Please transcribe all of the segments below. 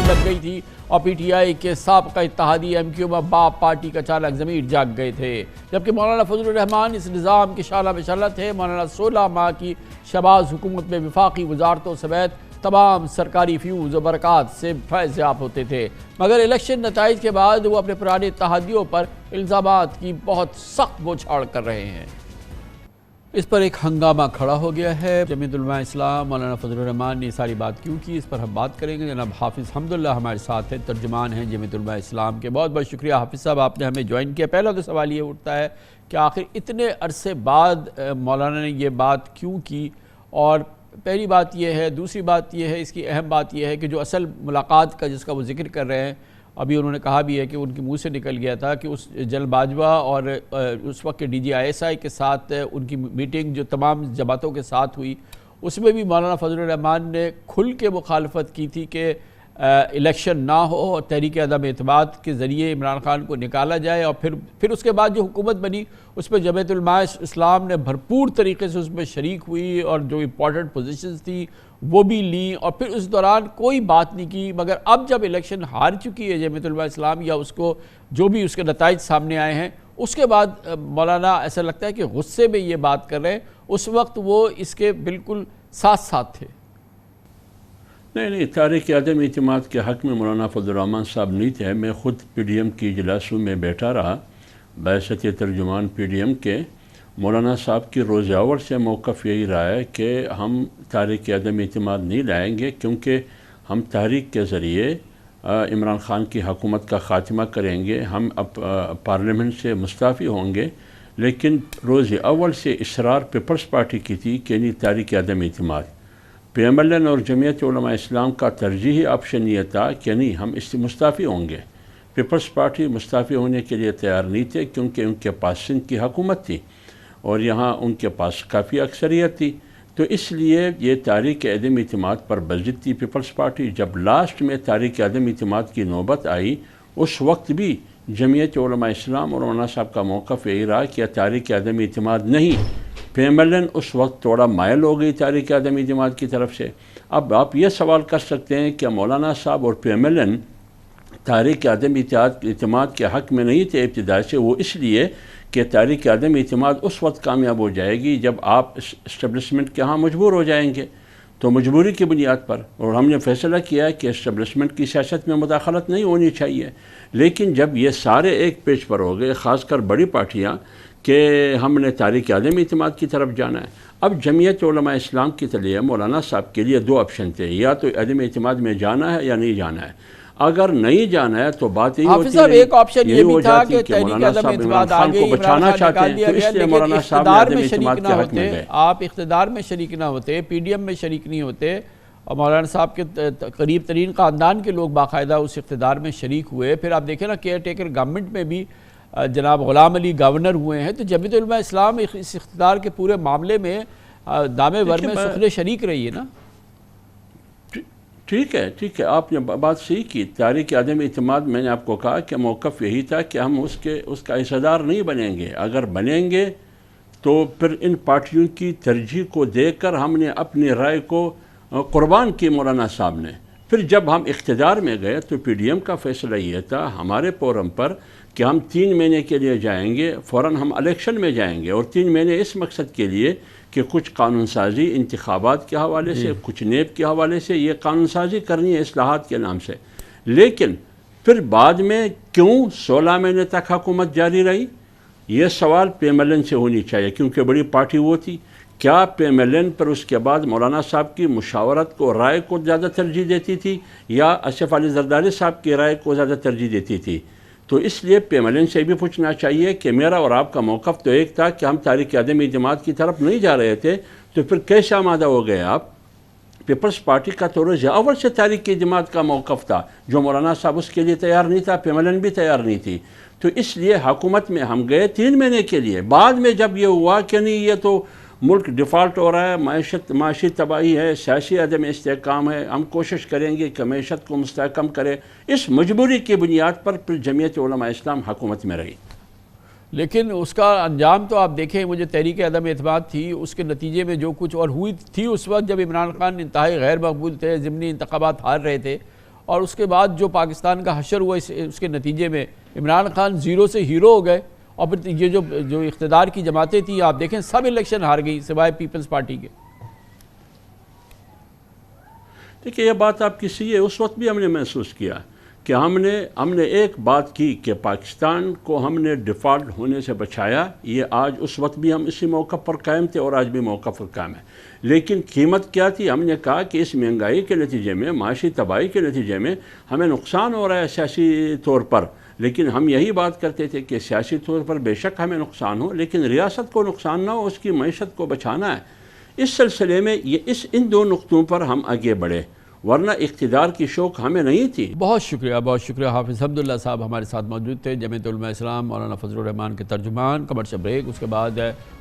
لگ گئی تھی اور پی ٹی آئی کے سابقہ اتحادی ایم کیو میں باپ پارٹی کا اچانک ضمیر جاگ گئے تھے، جبکہ مولانا فضل الرحمان اس نظام کے شعلہ بشعلہ تھے۔ مولانا 16 ماہ کی شہباز حکومت میں وفاقی وزارتوں سمیت تمام سرکاری فیوز و برکات سے فیض یاب ہوتے تھے، مگر الیکشن نتائج کے بعد وہ اپنے پرانے اتحادیوں پر الزامات کی بہت سخت بوچھاڑ کر رہے ہیں۔ اس پر ایک ہنگامہ کھڑا ہو گیا ہے۔ جمعیت علماء اسلام مولانا فضل الرحمان نے یہ ساری بات کیوں کی، اس پر ہم بات کریں گے۔ جناب حافظ حمداللہ ہمارے ساتھ ہیں، ترجمان ہیں جمعیت علماء اسلام کے۔ بہت بہت شکریہ حافظ صاحب، آپ نے ہمیں جوائن کیا۔ پہلا تو سوال یہ اٹھتا ہے کہ آخر اتنے عرصے بعد مولانا نے یہ بات کیوں کی، اور پہلی بات یہ ہے۔ دوسری بات یہ ہے، اس کی اہم بات یہ ہے کہ جو اصل ملاقات کا جس کا وہ ذکر کر رہے ہیں، ابھی انہوں نے کہا بھی ہے کہ ان کے منہ سے نکل گیا تھا کہ اس جنرل باجوہ اور اس وقت کے D G I S I کے ساتھ ان کی میٹنگ جو تمام جماعتوں کے ساتھ ہوئی، اس میں بھی مولانا فضل الرحمان نے کھل کے مخالفت کی تھی کہ الیکشن نہ ہو اور تحریک عدم اعتماد کے ذریعے عمران خان کو نکالا جائے، اور پھر اس کے بعد جو حکومت بنی اس میں جمعیت علماء اسلام نے بھرپور طریقے سے اس میں شریک ہوئی اور جو امپورٹنٹ پوزیشنز تھی وہ بھی لیں، اور پھر اس دوران کوئی بات نہیں کی۔ مگر اب جب الیکشن ہار چکی ہے جمعیت علماء اسلام، یا اس کو جو بھی اس کے نتائج سامنے آئے ہیں، اس کے بعد مولانا ایسا لگتا ہے کہ غصے میں یہ بات کر رہے ہیں۔ اس وقت وہ اس کے بالکل ساتھ ساتھ تھے۔ نہیں، تحریک عدم اعتماد کے حق میں مولانا فضل الرحمان صاحب نہیں تھے۔ میں خود پی ڈی ایم کی اجلاسوں میں بیٹھا رہا، بعثت ترجمان پی ڈی ایم کے۔ مولانا صاحب کی روز اول سے موقف یہی رہا ہے کہ ہم تحریک عدم اعتماد نہیں لائیں گے، کیونکہ ہم تحریک کے ذریعے عمران خان کی حکومت کا خاتمہ کریں گے، ہم اب پارلیمنٹ سے مستعفی ہوں گے۔ لیکن روز اول سے اصرار پیپلز پارٹی کی تھی کہ نہیں، تحریک عدم اعتماد۔ پی ایم ایل این اور جمعیت علماء اسلام کا ترجیحی آپشن یہ تھا کہ نہیں، ہم اس سے مستعفی ہوں گے۔ پیپلز پارٹی مستعفی ہونے کے لیے تیار نہیں تھے، کیونکہ ان کے پاس سندھ کی حکومت تھی اور یہاں ان کے پاس کافی اکثریت تھی، تو اس لیے یہ تحریک عدم اعتماد پر بضد تھی پیپلز پارٹی۔ جب لاسٹ میں تحریک عدم اعتماد کی نوبت آئی، اس وقت بھی جمعیت علماء اسلام اور مولانا صاحب کا موقف یہی رہا کہ تحریک عدم اعتماد نہیں۔ پی ایم ایل این اس وقت تھوڑا مائل ہو گئی تحریک عدم اعتماد کی طرف سے۔ اب آپ یہ سوال کر سکتے ہیں کہ مولانا صاحب اور پی ایم ایل این تحریک عدم اعتماد کے حق میں نہیں تھے ابتدا سے، وہ اس لیے کہ تحریک عدم اعتماد اس وقت کامیاب ہو جائے گی جب آپ اسٹیبلشمنٹ کے ہاں مجبور ہو جائیں گے، تو مجبوری کی بنیاد پر، اور ہم نے فیصلہ کیا ہے کہ اسٹیبلشمنٹ کی سیاست میں مداخلت نہیں ہونی چاہیے۔ لیکن جب یہ سارے ایک پیج پر ہو گئے، خاص کر بڑی پارٹیاں، کہ ہم نے تحریک عدم اعتماد کی طرف جانا ہے، اب جمعیت علماء اسلام کے لیے مولانا صاحب کے لیے دو آپشن تھے، یا تو عدم اعتماد میں جانا ہے یا نہیں جانا ہے۔ اگر نہیں جانا ہے تو بات یہی ہوتی ہے، ایک آپشن یہ بھی تھا کہ تحریک عدم اعتماد آگے بچانا چاہتے ہیں، تو اس لیے مولانا صاحب نے عدم اعتماد کے حق میں گئے۔ آپ اقتدار میں شریک نہ ہوتے، پی ڈی ایم میں شریک نہیں ہوتے، اور مولانا صاحب کے قریب ترین خاندان کے لوگ باقاعدہ اس اقتدار میں شریک ہوئے۔ پھر آپ دیکھیں نا، کیئر ٹیکر گورنمنٹ میں بھی جناب غلام علی گورنر ہوئے ہیں، تو جمعیت علماء اسلام اس اقتدار کے پورے معاملے میں دامے ور میں سخن شریک رہی ہے نا۔ ٹھیک ہے، آپ نے بات صحیح کی۔ تحریک عدم اعتماد میں نے آپ کو کہا کہ موقف یہی تھا کہ ہم اس کا حصہ نہیں بنیں گے۔ اگر بنیں گے تو پھر ان پارٹیوں کی ترجیح کو دیکھ کر ہم نے اپنی رائے کو قربان کی مولانا صاحب نے۔ پھر جب ہم اقتدار میں گئے تو پی ڈی ایم کا فیصلہ یہ تھا ہمارے فورم پر کہ ہم 3 مہینے کے لیے جائیں گے، فوراً ہم الیکشن میں جائیں گے، اور 3 مہینے اس مقصد کے لیے کہ کچھ قانون سازی انتخابات کے حوالے سے، کچھ نیب کے حوالے سے یہ قانون سازی کرنی ہے اصلاحات کے نام سے۔ لیکن پھر بعد میں کیوں 16 مہینے تک حکومت جاری رہی، یہ سوال پی ایم ایل این سے ہونی چاہیے، کیونکہ بڑی پارٹی وہ تھی۔ کیا پی ایم ایل این پر اس کے بعد مولانا صاحب کی مشاورت کو، رائے کو زیادہ ترجیح دیتی تھی، یا آصف علی زرداری صاحب کی رائے کو زیادہ ترجیح دیتی تھی؟ تو اس لیے پی ایم ایل این سے بھی پوچھنا چاہیے کہ میرا اور آپ کا موقف تو ایک تھا کہ ہم تحریک عدم اعتماد کی طرف نہیں جا رہے تھے، تو پھر کیسے آمادہ ہو گئے آپ؟ پیپلز پارٹی کا تو روز اول سے تحریک اعتماد کا موقف تھا، جو مولانا صاحب اس کے لیے تیار نہیں تھا، پی ایم ایل این بھی تیار نہیں تھی، تو اس لیے حکومت میں ہم گئے 3 مہینے کے لیے۔ بعد میں جب یہ ہوا کہ نہیں، یہ تو ملک ڈیفالٹ ہو رہا ہے، معاشی تباہی ہے، سیاسی عدم استحکام ہے، ہم کوشش کریں گے کہ معیشت کو مستحکم کرے، اس مجبوری کی بنیاد پر پھر جمعیت علماء اسلام حکومت میں رہی۔ لیکن اس کا انجام تو آپ دیکھیں، مجھے تحریک عدم اعتماد تھی، اس کے نتیجے میں جو کچھ اور ہوئی تھی اس وقت جب عمران خان انتہائی غیر مقبول تھے، ضمنی انتخابات ہار رہے تھے، اور اس کے بعد جو پاکستان کا حشر ہوا اس کے نتیجے میں عمران خان زیرو سے ہیرو ہو گئے، اور پھر یہ جو اقتدار کی جماعتیں تھیں آپ دیکھیں سب الیکشن ہار گئی سوائے پیپلز پارٹی کے۔ دیکھیے یہ بات آپ کی صحیح ہے، اس وقت بھی ہم نے محسوس کیا کہ ہم نے ایک بات کی کہ پاکستان کو ہم نے ڈیفالٹ ہونے سے بچایا، یہ آج اس وقت بھی ہم اسی موقع پر قائم تھے اور آج بھی موقع پر قائم ہے۔ لیکن قیمت کیا تھی؟ ہم نے کہا کہ اس مہنگائی کے نتیجے میں، معاشی تباہی کے نتیجے میں ہمیں نقصان ہو رہا ہے سیاسی طور پر، لیکن ہم یہی بات کرتے تھے کہ سیاسی طور پر بے شک ہمیں نقصان ہو لیکن ریاست کو نقصان نہ ہو، اس کی معیشت کو بچانا ہے۔ اس سلسلے میں ان دو نقطوں پر ہم آگے بڑھے، ورنہ اقتدار کی شوق ہمیں نہیں تھی۔ بہت شکریہ حافظ حمداللہ صاحب ہمارے ساتھ موجود تھے، جمعیت علماء اسلام مولانا فضل الرحمان کے ترجمان۔ کمرشل بریک، اس کے بعد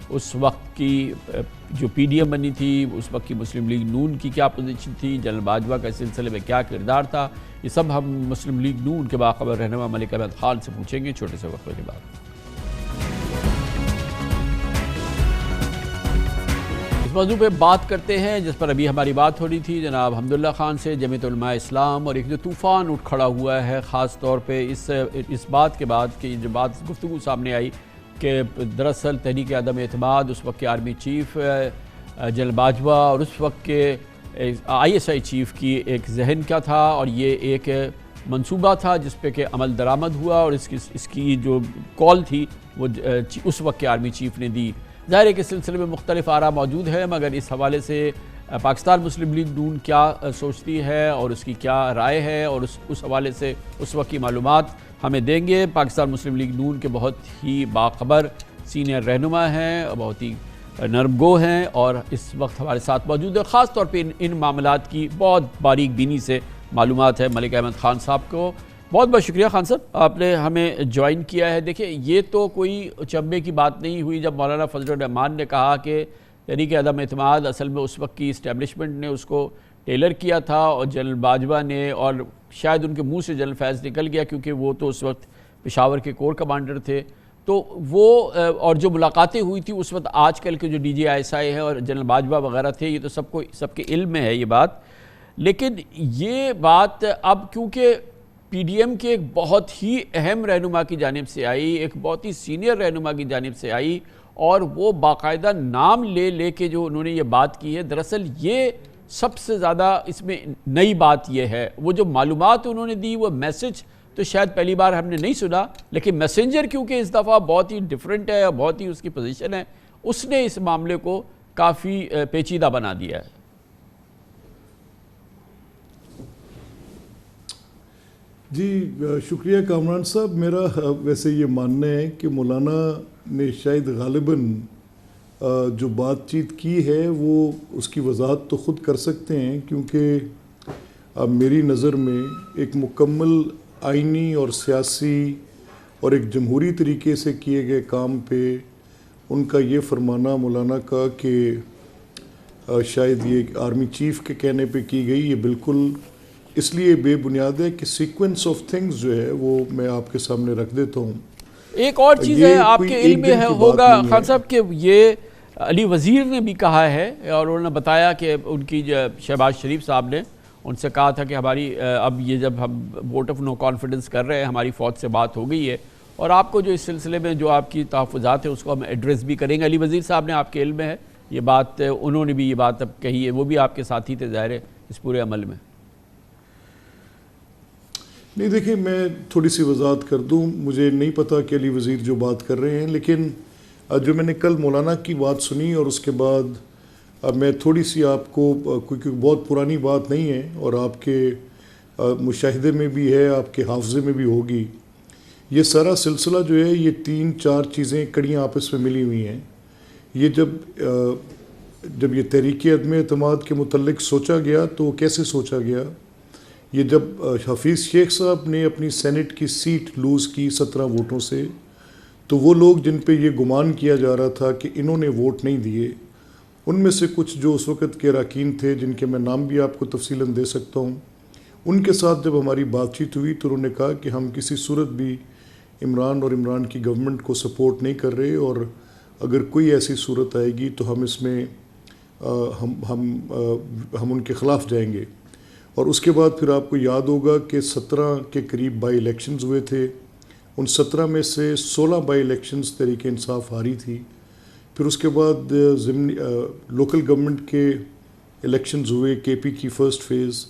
اس وقت کی جو پی ڈی ایم بنی تھی، اس وقت کی مسلم لیگ نون کی کیا پوزیشن تھی، جنرل باجوہ کا اس سلسلے میں کیا کردار تھا، یہ سب ہم مسلم لیگ نون کے باخبر رہنما ملک احمد خان سے پوچھیں گے چھوٹے سے وقفے کے بعد۔ اس موضوع پہ بات کرتے ہیں جس پر ابھی ہماری بات ہو رہی تھی جناب حمداللہ خان سے، جمعیت علماء اسلام، اور ایک جو طوفان اٹھ کھڑا ہوا ہے خاص طور پہ اس بات کے بعد کہ جو بات گفتگو سامنے آئی کہ دراصل تحریک عدم اعتماد، اس وقت کے آرمی چیف جنرل باجوہ اور اس وقت کے ISI چیف کی ایک ذہن کیا تھا، اور یہ ایک منصوبہ تھا جس پہ کہ عمل درآمد ہوا، اور اس کی جو کال تھی وہ اس وقت کے آرمی چیف نے دی۔ ظاہر ہے کہ اس سلسلے میں مختلف آراء موجود ہے، مگر اس حوالے سے پاکستان مسلم لیگ نون کیا سوچتی ہے اور اس کی کیا رائے ہے، اور اس حوالے سے اس وقت کی معلومات ہمیں دیں گے۔ پاکستان مسلم لیگ نون کے بہت ہی باخبر سینئر رہنما ہیں، بہت ہی نرم گو ہیں، اور اس وقت ہمارے ساتھ موجود ہے، خاص طور پہ ان معاملات کی بہت باریک بینی سے معلومات ہے ملک احمد خان صاحب کو۔ بہت بہت شکریہ خان صاحب، آپ نے ہمیں جوائن کیا ہے۔ دیکھیں یہ تو کوئی چمبے کی بات نہیں ہوئی جب مولانا فضل الرحمان نے کہا کہ تحریک عدم اعتماد اصل میں اس وقت کی اسٹیبلشمنٹ نے اس کو ٹیلر کیا تھا، اور جنرل باجوہ نے، اور شاید ان کے منہ سے جنرل فیض نکل گیا کیونکہ وہ تو اس وقت پشاور کے کور کمانڈر تھے، تو وہ اور جو ملاقاتیں ہوئی تھی اس وقت آج کل کے جو DG/ISI ہیں اور جنرل باجوہ وغیرہ تھے، یہ تو سب کے علم میں ہے یہ بات۔ لیکن یہ بات اب کیونکہ پی ڈی ایم کے ایک بہت ہی اہم رہنما کی جانب سے آئی، ایک بہت ہی سینئر رہنما کی جانب سے آئی، اور وہ باقاعدہ نام لے کے جو انہوں نے یہ بات کی ہے، دراصل یہ سب سے زیادہ اس میں نئی بات یہ ہے، وہ جو معلومات انہوں نے دی، وہ میسج تو شاید پہلی بار ہم نے نہیں سنا، لیکن میسنجر کیونکہ اس دفعہ بہت ہی ڈیفرنٹ ہے اور بہت ہی اس کی پوزیشن ہے، اس نے اس معاملے کو کافی پیچیدہ بنا دیا ہے۔ جی شکریہ کامران صاحب، میرا ویسے یہ ماننا ہے کہ مولانا نے شاید غالباً جو بات چیت کی ہے وہ اس کی وضاحت تو خود کر سکتے ہیں، کیونکہ میری نظر میں ایک مکمل آئینی اور سیاسی اور ایک جمہوری طریقے سے کیے گئے کام پہ ان کا یہ فرمانا مولانا کا کہ شاید یہ آرمی چیف کے کہنے پہ کی گئی، یہ بالکل اس لیے بے بنیاد ہے کہ سیکوینس آف تھنگز جو ہے وہ میں آپ کے سامنے رکھ دیتا ہوں۔ ایک اور چیز ہے آپ کے علم میں ہوگا خان صاحب کہ یہ علی وزیر نے بھی کہا ہے، اور انہوں نے بتایا کہ ان کی شہباز شریف صاحب نے ان سے کہا تھا کہ ہماری اب یہ جب ہم ووٹ آف نو کانفیڈنس کر رہے ہیں، ہماری فوج سے بات ہو گئی ہے، اور آپ کو جو اس سلسلے میں جو آپ کی تحفظات ہیں اس کو ہم ایڈریس بھی کریں گے۔ علی وزیر صاحب نے آپ کے علم میں ہے یہ بات، انہوں نے بھی یہ بات اب کہی ہے، وہ بھی آپ کے ساتھی تھے ظاہر ہے اس پورے عمل میں۔ نہیں دیکھیں، میں تھوڑی سی وضاحت کر دوں، مجھے نہیں پتا کہ علی وزیر جو بات کر رہے ہیں، لیکن جو میں نے کل مولانا کی بات سنی اور اس کے بعد میں تھوڑی سی آپ کو، کیونکہ بہت پرانی بات نہیں ہے اور آپ کے مشاہدے میں بھی ہے، آپ کے حافظے میں بھی ہوگی، یہ سارا سلسلہ جو ہے یہ 3-4 چیزیں کڑیاں آپس میں ملی ہوئی ہیں۔ یہ جب یہ تحریک عدم اعتماد کے متعلق سوچا گیا تو کیسے سوچا گیا؟ یہ جب حفیظ شیخ صاحب نے اپنی سینٹ کی سیٹ لوز کی 17 ووٹوں سے، تو وہ لوگ جن پہ یہ گمان کیا جا رہا تھا کہ انہوں نے ووٹ نہیں دیے، ان میں سے کچھ جو اس وقت کے اراکین تھے جن کے میں نام بھی آپ کو تفصیلاً دے سکتا ہوں، ان کے ساتھ جب ہماری بات چیت ہوئی تو انہوں نے کہا کہ ہم کسی صورت بھی عمران اور عمران کی گورنمنٹ کو سپورٹ نہیں کر رہے، اور اگر کوئی ایسی صورت آئے گی تو ہم اس میں ہم ان کے خلاف جائیں گے۔ اور اس کے بعد پھر آپ کو یاد ہوگا کہ 17 کے قریب بائی الیکشنز ہوئے تھے. ان 17 میں سے 16 بائی الیکشنز تحریک انصاف ہاری تھی. پھر اس کے بعد لوکل گورنمنٹ کے الیکشنز ہوئے کے پی کی فرسٹ فیز،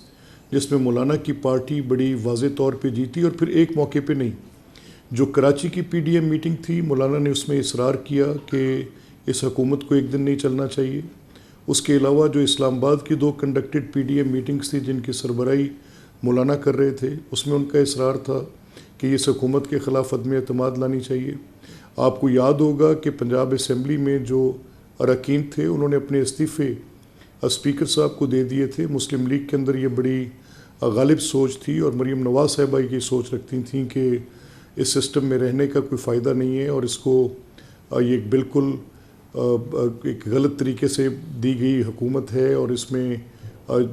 جس میں مولانا کی پارٹی بڑی واضح طور پہ جیتی. اور پھر ایک موقع پہ نہیں، جو کراچی کی پی ڈی ایم میٹنگ تھی، مولانا نے اس میں اصرار کیا کہ اس حکومت کو ایک دن نہیں چلنا چاہیے. اس کے علاوہ جو اسلام آباد کی 2 conducted P D M meetings تھی جن کی سربراہی مولانا کر رہے تھے، اس میں ان کا اصرار تھا کہ اس حکومت کے خلاف عدم اعتماد لانی چاہیے. آپ کو یاد ہوگا کہ پنجاب اسمبلی میں جو اراکین تھے انہوں نے اپنے استعفے اسپیکر صاحب کو دے دیے تھے. مسلم لیگ کے اندر یہ بڑی غالب سوچ تھی، اور مریم نواز صاحبہ یہ سوچ رکھتی تھیں کہ اس سسٹم میں رہنے کا کوئی فائدہ نہیں ہے، اور اس کو یہ بالکل ایک غلط طریقے سے دی گئی حکومت ہے، اور اس میں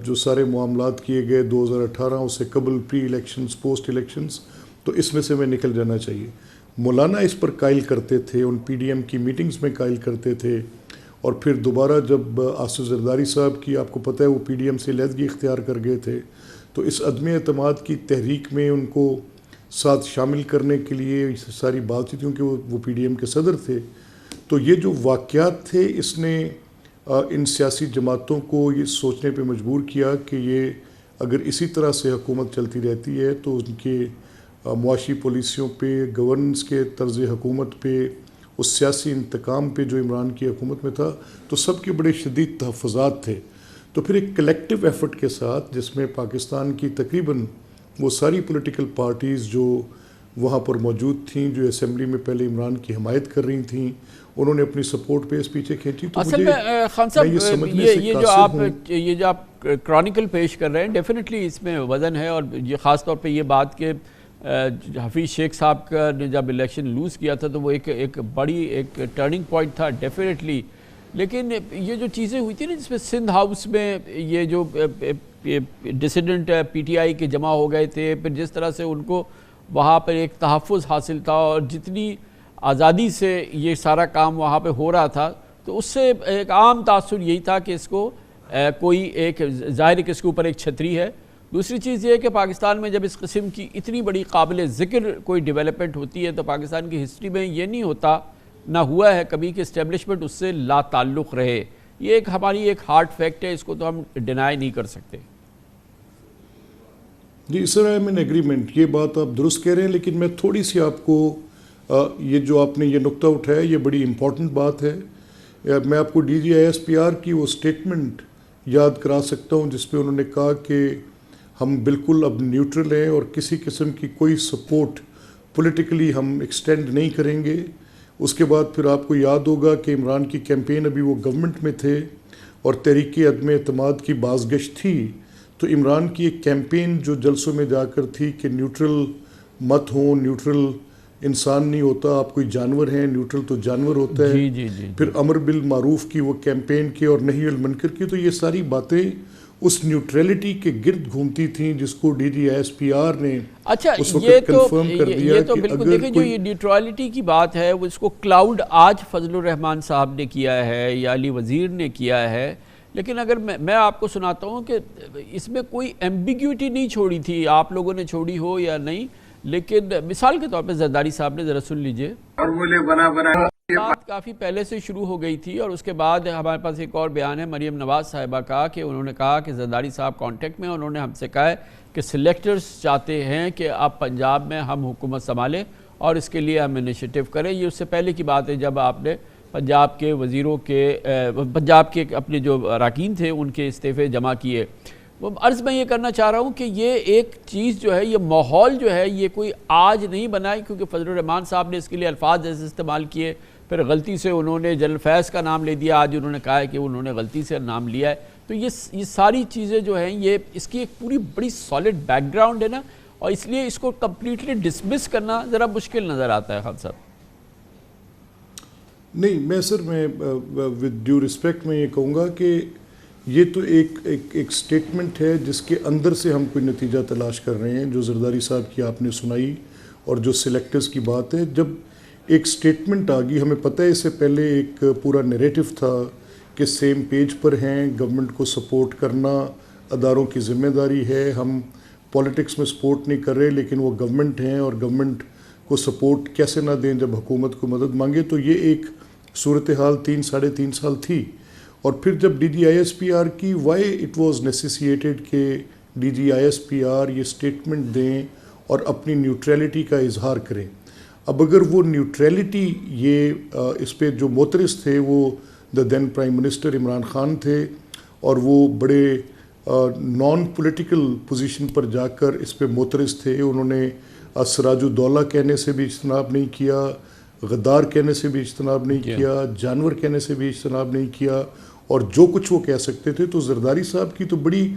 جو سارے معاملات کیے گئے 2018 اس سے قبل پری الیکشنز پوسٹ الیکشنز، تو اس میں سے میں نکل جانا چاہیے. مولانا اس پر قائل کرتے تھے، ان پی ڈی ایم کی میٹنگز میں قائل کرتے تھے. اور پھر دوبارہ جب آصف زرداری صاحب کی، آپ کو پتہ ہے وہ پی ڈی ایم سے علیحدگی اختیار کر گئے تھے، تو اس عدم اعتماد کی تحریک میں ان کو ساتھ شامل کرنے کے لیے ساری بات تھی، کیونکہ وہ پی ڈی ایم کے صدر تھے. تو یہ جو واقعات تھے اس نے ان سیاسی جماعتوں کو یہ سوچنے پہ مجبور کیا کہ یہ اگر اسی طرح سے حکومت چلتی رہتی ہے تو ان کے معاشی پالیسیوں پہ، گورننس کے طرز حکومت پہ، اس سیاسی انتقام پہ جو عمران کی حکومت میں تھا، تو سب کے بڑے شدید تحفظات تھے. تو پھر ایک کلیکٹیو ایفرٹ کے ساتھ، جس میں پاکستان کی تقریباً وہ ساری پولیٹیکل پارٹیز جو وہاں پر موجود تھیں، جو اسمبلی میں پہلے عمران کی حمایت کر رہی تھیں، انہوں نے اپنی سپورٹ بیس پیچھے کھینچی. تو اصل میں خان صاحب یہ جو آپ کرونیکل پیش کر رہے ہیں، ڈیفینیٹلی اس میں وزن ہے. اور یہ خاص طور پہ یہ بات کہ حفیظ شیخ صاحب کا نے جب الیکشن لوز کیا تھا تو وہ ایک بڑی ایک ٹرننگ پوائنٹ تھا ڈیفینیٹلی. لیکن یہ جو چیزیں ہوئی تھی نا، جس میں سندھ ہاؤس میں یہ جو ڈسیڈنٹ پی ٹی آئی کے جمع ہو گئے تھے، پھر جس طرح سے ان کو وہاں پر ایک تحفظ حاصل تھا، اور جتنی آزادی سے یہ سارا کام وہاں پہ ہو رہا تھا، تو اس سے ایک عام تاثر یہی تھا کہ اس کو کوئی ایک ظاہر کہ اس کے اوپر ایک چھتری ہے. دوسری چیز یہ ہے کہ پاکستان میں جب اس قسم کی اتنی بڑی قابل ذکر کوئی ڈیولپمنٹ ہوتی ہے تو پاکستان کی ہسٹری میں یہ نہیں ہوتا، نہ ہوا ہے کبھی کہ اسٹیبلشمنٹ اس سے لا تعلق رہے. یہ ایک ہماری ایک ہارڈ فیکٹ ہے، اس کو تو ہم ڈینائی نہیں کر سکتے. جی سر، آئی مین ایگریمنٹ، یہ بات آپ درست کہہ رہے ہیں، لیکن میں تھوڑی سی آپ کو یہ جو آپ نے یہ نقطہ اٹھایا یہ بڑی امپورٹنٹ بات ہے. میں آپ کو D G I S P R کی وہ اسٹیٹمنٹ یاد کرا سکتا ہوں جس پہ انہوں نے کہا کہ ہم بالکل اب نیوٹرل ہیں اور کسی قسم کی کوئی سپورٹ پولیٹیکلی ہم ایکسٹینڈ نہیں کریں گے. اس کے بعد پھر آپ کو یاد ہوگا کہ عمران کی کیمپین، ابھی وہ گورنمنٹ میں تھے اور تحریک عدم اعتماد کی بازگشت تھی، تو عمران کی ایک کیمپین جو جلسوں میں جا کر تھی کہ نیوٹرل مت ہوں، نیوٹرل انسان نہیں ہوتا، آپ کوئی جانور ہیں، نیوٹرل تو جانور ہوتا ہے. پھر امر بالمعروف کی وہ کیمپین کی اور نہی عن المنکر کی. تو یہ ساری باتیں اس نیوٹریلٹی کے گرد گھومتی تھیں جس کو D G I S P R نے اس وقت کنفرم کر دیا. یہ تو بالکل دیکھیں، جو یہ نیوٹرالٹی کی بات ہے وہ اس کو کلاؤڈ آج فضل الرحمان صاحب نے کیا ہے یا علی وزیر نے کیا ہے، لیکن اگر میں آپ کو سناتا ہوں کہ اس میں کوئی ایمبیگیوٹی نہیں چھوڑی تھی، آپ لوگوں نے چھوڑی ہو یا نہیں. لیکن مثال کے طور پہ زرداری صاحب نے ذرا سن لیجئے. بات کافی پہلے سے شروع ہو گئی تھی، اور اس کے بعد ہمارے پاس ایک اور بیان ہے مریم نواز صاحبہ کا کہ انہوں نے کہا کہ زرداری صاحب کانٹیکٹ میں، انہوں نے ہم سے کہا ہے کہ سلیکٹرز چاہتے ہیں کہ اب پنجاب میں ہم حکومت سنبھالیں اور اس کے لیے ہم انیشیٹو کریں. یہ اس سے پہلے کی بات ہے جب آپ نے پنجاب کے وزیروں کے پنجاب کے اپنے جو اراکین تھے ان کے استعفے جمع کیے. وہ عرض میں یہ کرنا چاہ رہا ہوں کہ یہ ایک چیز جو ہے، یہ ماحول جو ہے، یہ کوئی آج نہیں بنائی، کیونکہ فضل الرحمان صاحب نے اس کے لیے الفاظ ایسے استعمال کیے، پھر غلطی سے انہوں نے جنرل فیض کا نام لے دیا، آج انہوں نے کہا ہے کہ انہوں نے غلطی سے نام لیا ہے. تو یہ ساری چیزیں جو ہیں، یہ اس کی ایک پوری بڑی سالڈ بیک گراؤنڈ ہے نا، اور اس لیے اس کو کمپلیٹلی ڈسمس کرنا ذرا مشکل نظر آتا ہے. خان صاحب نہیں، میں سر میں ود ڈیو رسپیکٹ میں یہ کہوں گا کہ یہ تو ایک سٹیٹمنٹ ہے جس کے اندر سے ہم کوئی نتیجہ تلاش کر رہے ہیں، جو زرداری صاحب کی آپ نے سنائی اور جو سلیکٹرز کی بات ہے. جب ایک سٹیٹمنٹ آ گئی، ہمیں پتہ ہے اس سے پہلے ایک پورا نیریٹو تھا کہ سیم پیج پر ہیں، گورنمنٹ کو سپورٹ کرنا، اداروں کی ذمہ داری ہے. ہم پولیٹکس میں سپورٹ نہیں کر رہے لیکن وہ گورنمنٹ ہیں اور گورنمنٹ کو سپورٹ کیسے نہ دیں جب حکومت کو مدد مانگے. تو یہ ایک صورتحال 3-3.5 سال تھی. اور پھر جب D G I S P R کی وائی اٹ واز نیسیسیٹیڈ کہ D G I S P R یہ اسٹیٹمنٹ دیں اور اپنی نیوٹریلٹی کا اظہار کریں. اب اگر وہ نیوٹریلٹی یہ اس پہ جو معترض تھے وہ دا دین پرائم منسٹر عمران خان تھے اور وہ بڑے نان پولیٹیکل پوزیشن پر جا کر اس پہ معترض تھے. انہوں نے سراج الدولہ کہنے سے بھی اجتناب نہیں کیا, غدار کہنے سے بھی اجتناب نہیں کیا, جانور کہنے سے بھی اجتناب نہیں کیا, اور جو کچھ وہ کہہ سکتے تھے. تو زرداری صاحب کی تو بڑی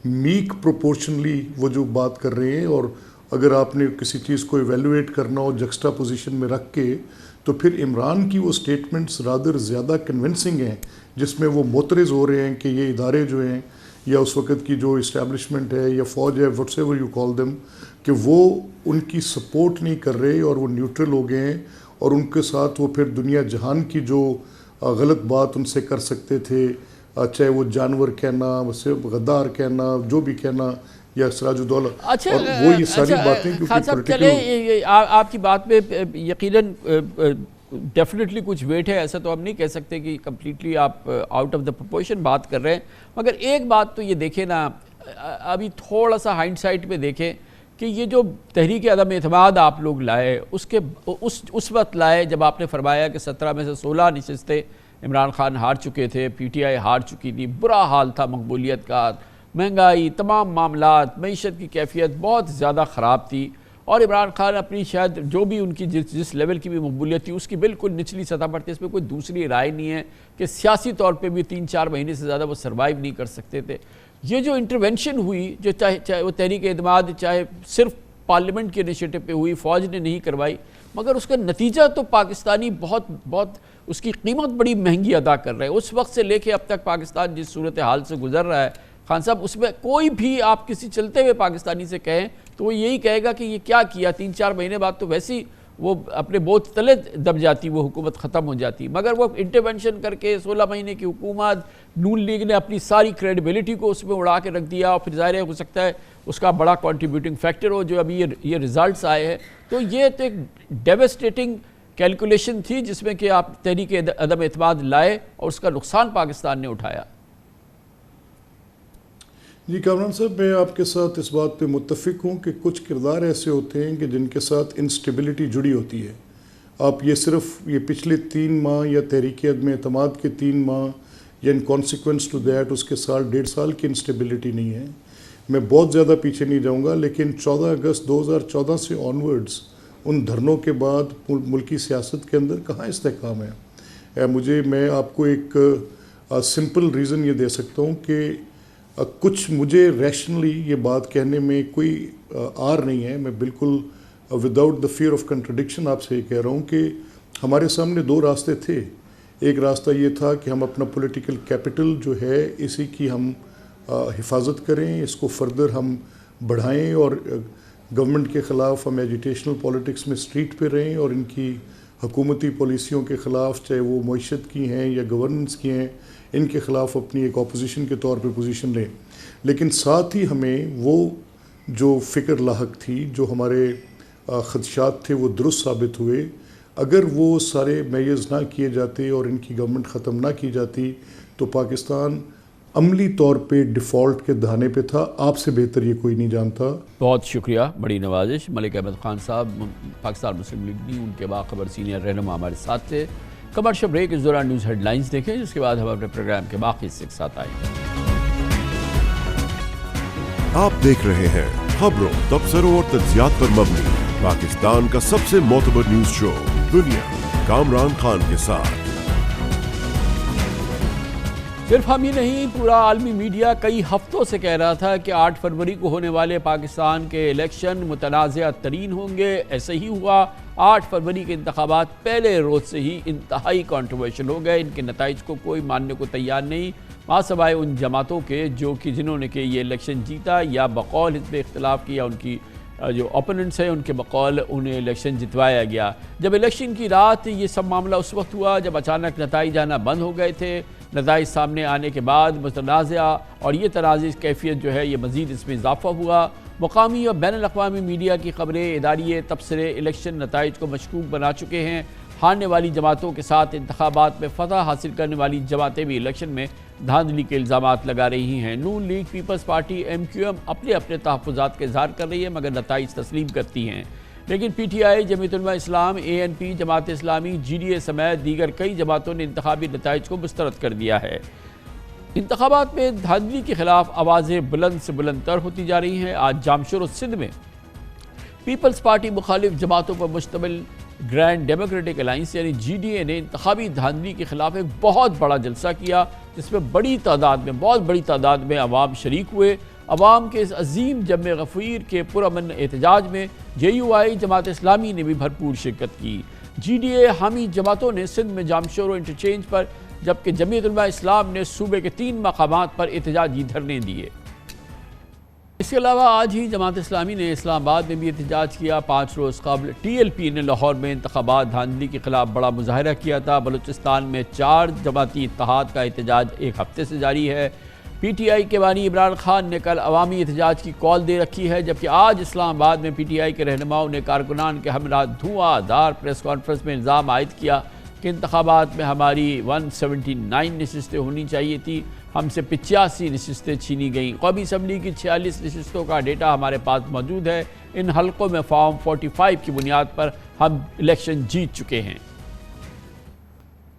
میک پروپورشنلی وہ جو بات کر رہے ہیں, اور اگر آپ نے کسی چیز کو ایویلویٹ کرنا ہو جکسٹا پوزیشن میں رکھ کے, تو پھر عمران کی وہ سٹیٹمنٹس رادر زیادہ کنونسنگ ہیں جس میں وہ معترض ہو رہے ہیں کہ یہ ادارے جو ہیں یا اس وقت کی جو اسٹیبلشمنٹ ہے یا فوج ہے, واٹس ایور یو کال دم, کہ وہ ان کی سپورٹ نہیں کر رہے اور وہ نیوٹرل ہو گئے ہیں. اور ان کے ساتھ وہ پھر دنیا جہان کی جو غلط بات ان سے کر سکتے تھے, چاہے وہ جانور کہنا, غدار کہنا, جو بھی کہنا, یا سراج الدولہ, اور وہ یہ ساری باتیں خان صاحب چلیں آپ کی بات میں یقیناً ڈیفینیٹلی کچھ ویٹ ہے, ایسا تو ہم نہیں کہہ سکتے کہ کمپلیٹلی آپ آؤٹ آف دا پروپورشن بات کر رہے ہیں. مگر ایک بات تو یہ دیکھیں نا, ابھی تھوڑا سا ہائنڈ سائٹ پہ دیکھیں کہ یہ جو تحریک عدم اعتماد آپ لوگ لائے اس وقت لائے جب آپ نے فرمایا کہ 17 میں سے 16 نشستیں عمران خان ہار چکے تھے, پی ٹی آئی ہار چکی تھی, برا حال تھا مقبولیت کا, مہنگائی, تمام معاملات, معیشت کی کیفیت بہت زیادہ خراب تھی, اور عمران خان اپنی شاید جو بھی ان کی جس لیول کی بھی مقبولیت تھی اس کی بالکل نچلی سطح پر تھے. اس میں کوئی دوسری رائے نہیں ہے کہ سیاسی طور پہ بھی 3-4 مہینے سے زیادہ وہ سروائیو نہیں کر سکتے تھے. یہ جو انٹرونشن ہوئی, جو چاہے وہ تحریک اعتماد چاہے صرف پارلیمنٹ کے انیشیٹو پہ ہوئی, فوج نے نہیں کروائی, مگر اس کا نتیجہ تو پاکستانی بہت اس کی قیمت بڑی مہنگی ادا کر رہے ہیں. اس وقت سے لے کے اب تک پاکستان جس صورتحال سے گزر رہا ہے خان صاحب, اس میں کوئی بھی آپ کسی چلتے ہوئے پاکستانی سے کہیں تو وہ یہی کہے گا کہ یہ کیا کیا, 3-4 مہینے بعد تو ویسی وہ اپنے بوجھ تلے دب جاتی, وہ حکومت ختم ہو جاتی. مگر وہ انٹرونشن کر کے 16 مہینے کی حکومت, نون لیگ نے اپنی ساری کریڈیبلٹی کو اس میں اڑا کے رکھ دیا, اور پھر ظاہر ہو سکتا ہے اس کا بڑا کنٹریبیوٹنگ فیکٹر ہو جو ابھی یہ ریزلٹس آئے ہیں. تو یہ تو ایک ڈیوسٹیٹنگ کیلکولیشن تھی جس میں کہ آپ تحریک عدم اعتماد لائے اور اس کا نقصان پاکستان نے اٹھایا. جی کامران صاحب, میں آپ کے ساتھ اس بات پہ متفق ہوں کہ کچھ کردار ایسے ہوتے ہیں کہ جن کے ساتھ انسٹیبلٹی جڑی ہوتی ہے. آپ یہ صرف یہ پچھلے 3 ماہ یا تحریک عدم اعتماد کے 3 ماہ یا ان کانسیکوینس ٹو دیٹ اس کے 1.5 سال کی انسٹیبلٹی نہیں ہے. میں بہت زیادہ پیچھے نہیں جاؤں گا, لیکن 14 اگست 2014 سے آنورڈز ان دھرنوں کے بعد ملکی سیاست کے اندر کہاں استحکام ہے. میں آپ کو ایک سمپل ریزن یہ دے سکتا ہوں کہ کچھ مجھے ریشنلی یہ بات کہنے میں کوئی آر نہیں ہے. میں بالکل without the fear of contradiction آپ سے یہ کہہ رہا ہوں کہ ہمارے سامنے 2 راستے تھے. ایک راستہ یہ تھا کہ ہم اپنا پولیٹیکل کیپٹل جو ہے اسی کی ہم حفاظت کریں, اس کو فردر ہم بڑھائیں, اور گورنمنٹ کے خلاف ہم ایجیٹیشنل پولیٹکس میں اسٹریٹ پہ رہیں, اور ان کی حکومتی پالیسیوں کے خلاف, چاہے وہ معیشت کی ہیں یا گورننس کی ہیں, ان کے خلاف اپنی ایک اپوزیشن کے طور پہ پوزیشن لیں. لیکن ساتھ ہی ہمیں وہ جو فکر لاحق تھی, جو ہمارے خدشات تھے, وہ درست ثابت ہوئے. اگر وہ سارے میجرز نہ کیے جاتے اور ان کی گورنمنٹ ختم نہ کی جاتی تو پاکستان عملی طور پہ ڈیفالٹ کے دہانے پہ تھا. آپ سے بہتر یہ کوئی نہیں جانتا. بہت شکریہ, بڑی نوازش. ملک احمد خان صاحب, پاکستان مسلم لیگ نیو, ان کے باخبر سینئر رہنما ہمارے ساتھ تھے. کمرشل بریک, اس دوران نیوز ہیڈ لائنز دیکھیں, جس کے بعد ہم اپنے پروگرام کے باقی حصے کے ساتھ آئیں گے. آپ دیکھ رہے ہیں خبروں, تبصروں اور تجزیات پر مبنی پاکستان کا سب سے معتبر نیوز شو دنیا, کامران خان کے ساتھ. صرف ہم ہی نہیں, پورا عالمی میڈیا کئی ہفتوں سے کہہ رہا تھا کہ 8 فروری کو ہونے والے پاکستان کے الیکشن متنازع ترین ہوں گے. ایسے ہی ہوا. 8 فروری کے انتخابات پہلے روز سے ہی انتہائی کنٹروورشل ہو گئے. ان کے نتائج کو کوئی ماننے کو تیار نہیں, ماں سوائے ان جماعتوں کے جنہوں نے کہ یہ الیکشن جیتا, یا بقول حزب اختلاف کی, یا ان کی جو اوپوننٹس ہیں ان کے بقول انہیں الیکشن جتوایا گیا. جب الیکشن کی رات یہ سب معاملہ اس وقت ہوا جب اچانک نتائج آنا بند ہو گئے تھے. نتائج سامنے آنے کے بعد متنازعہ اور یہ تنازع کیفیت جو ہے یہ مزید اس میں اضافہ ہوا۔ مقامی اور بین الاقوامی میڈیا کی خبریں اداریے تبصرے الیکشن نتائج کو مشکوک بنا چکے ہیں۔ ہارنے والی جماعتوں کے ساتھ انتخابات میں فتح حاصل کرنے والی جماعتیں بھی الیکشن میں دھاندلی کے الزامات لگا رہی ہیں۔ نون لیگ، پیپلز پارٹی، MQM اپنے تحفظات کا اظہار کر رہی ہے مگر نتائج تسلیم کرتی ہیں، لیکن PTI، جمعیت علماء اسلام، ANP، جماعت اسلامی، GDA سمیت دیگر کئی جماعتوں نے انتخابی نتائج کو مسترد کر دیا ہے۔ انتخابات میں دھاندلی کے خلاف آوازیں بلند سے بلند تر ہوتی جا رہی ہیں۔ آج جامشور و سندھ میں پیپلز پارٹی مخالف جماعتوں پر مشتمل گرینڈ ڈیموکریٹک الائنس یعنی GDA نے انتخابی دھاندلی کے خلاف ایک بہت بڑا جلسہ کیا، جس میں بہت بڑی تعداد میں عوام شریک ہوئے۔ عوام کے اس عظیم جمع غفیر کے پرامن احتجاج میں JUI، جماعت اسلامی نے بھی بھرپور شرکت کی۔ GDA حامی جماعتوں نے سندھ میں جامشور و انٹرچینج پر، جبکہ جمعیت علماء اسلام نے صوبے کے 3 مقامات پر احتجاجی دھرنے دیے۔ اس کے علاوہ آج ہی جماعت اسلامی نے اسلام آباد میں بھی احتجاج کیا۔ 5 روز قبل TLP نے لاہور میں انتخابات دھاندلی کے خلاف بڑا مظاہرہ کیا تھا۔ بلوچستان میں 4 جماعتی اتحاد کا احتجاج ایک ہفتے سے جاری ہے۔ PTI کے بانی عمران خان نے کل عوامی احتجاج کی کال دے رکھی ہے، جبکہ آج اسلام آباد میں PTI کے رہنماؤں نے کارکنان کے ہمراہ دھواں دھار پریس کانفرنس میں الزام عائد کیا کہ انتخابات میں ہماری 179 نشستیں ہونی چاہیے تھی، ہم سے 85 نشستیں چھینی گئیں۔ قومی اسمبلی کی 46 نشستوں کا ڈیٹا ہمارے پاس موجود ہے۔ ان حلقوں میں فارم 45 کی بنیاد پر ہم الیکشن جیت چکے ہیں۔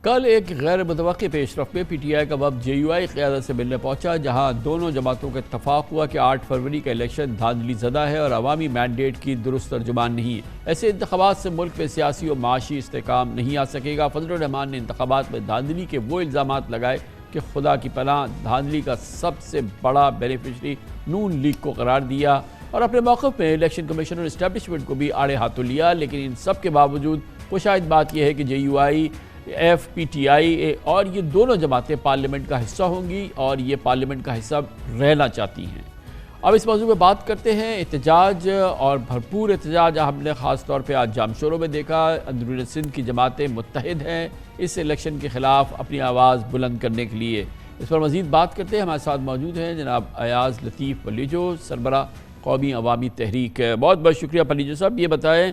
کل ایک غیر متوقع پیش رفت میں PTI کا وفد JUI قیادت سے ملنے پہنچا، جہاں دونوں جماعتوں کا اتفاق ہوا کہ 8 فروری کا الیکشن دھاندلی زدہ ہے اور عوامی مینڈیٹ کی درست ترجمان نہیں ہے۔ ایسے انتخابات سے ملک میں سیاسی و معاشی استحکام نہیں آ سکے گا۔ فضل الرحمان نے انتخابات میں دھاندلی کے وہ الزامات لگائے کہ خدا کی پناہ دھاندلی کا سب سے بڑا بینیفیشری نون لیگ کو قرار دیا اور اپنے موقف میں الیکشن کمیشن اور اسٹیبلشمنٹ کو بھی آڑے ہاتھوں لیا۔ لیکن ان سب کے باوجود خوشائند بات یہ ہے کہ JUI، PTI اور یہ دونوں جماعتیں پارلیمنٹ کا حصہ ہوں گی اور یہ پارلیمنٹ کا حصہ رہنا چاہتی ہیں۔ اب اس موضوع پہ بات کرتے ہیں۔ احتجاج اور بھرپور احتجاج ہم نے خاص طور پہ آج جامشوروں میں دیکھا۔ اندرون سندھ کی جماعتیں متحد ہیں اس الیکشن کے خلاف اپنی آواز بلند کرنے کے لیے۔ اس پر مزید بات کرتے ہیں، ہمارے ساتھ موجود ہیں جناب ایاز لطیف پلیجو، سربراہ قومی عوامی تحریک۔ بہت بہت شکریہ پلیجو صاحب۔ یہ بتائیں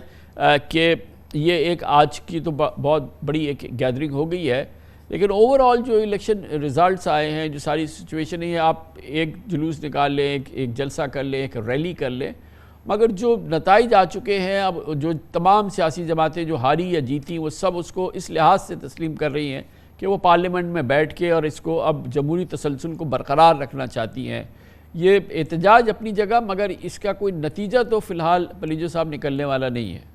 کہ یہ ایک آج کی تو بہت بڑی ایک گیدرنگ ہو گئی ہے، لیکن اوورآل جو الیکشن ریزلٹس آئے ہیں، جو ساری سچویشن ہے، آپ ایک جلوس نکال لیں، ایک جلسہ کر لیں، ایک ریلی کر لیں، مگر جو نتائج آ چکے ہیں، اب جو تمام سیاسی جماعتیں جو ہاری یا جیتی وہ سب اس کو اس لحاظ سے تسلیم کر رہی ہیں کہ وہ پارلیمنٹ میں بیٹھ کے اور اس کو اب جمہوری تسلسل کو برقرار رکھنا چاہتی ہیں۔ یہ احتجاج اپنی جگہ، مگر اس کا کوئی نتیجہ تو فی الحال پلیجو صاحب نکلنے والا نہیں ہے۔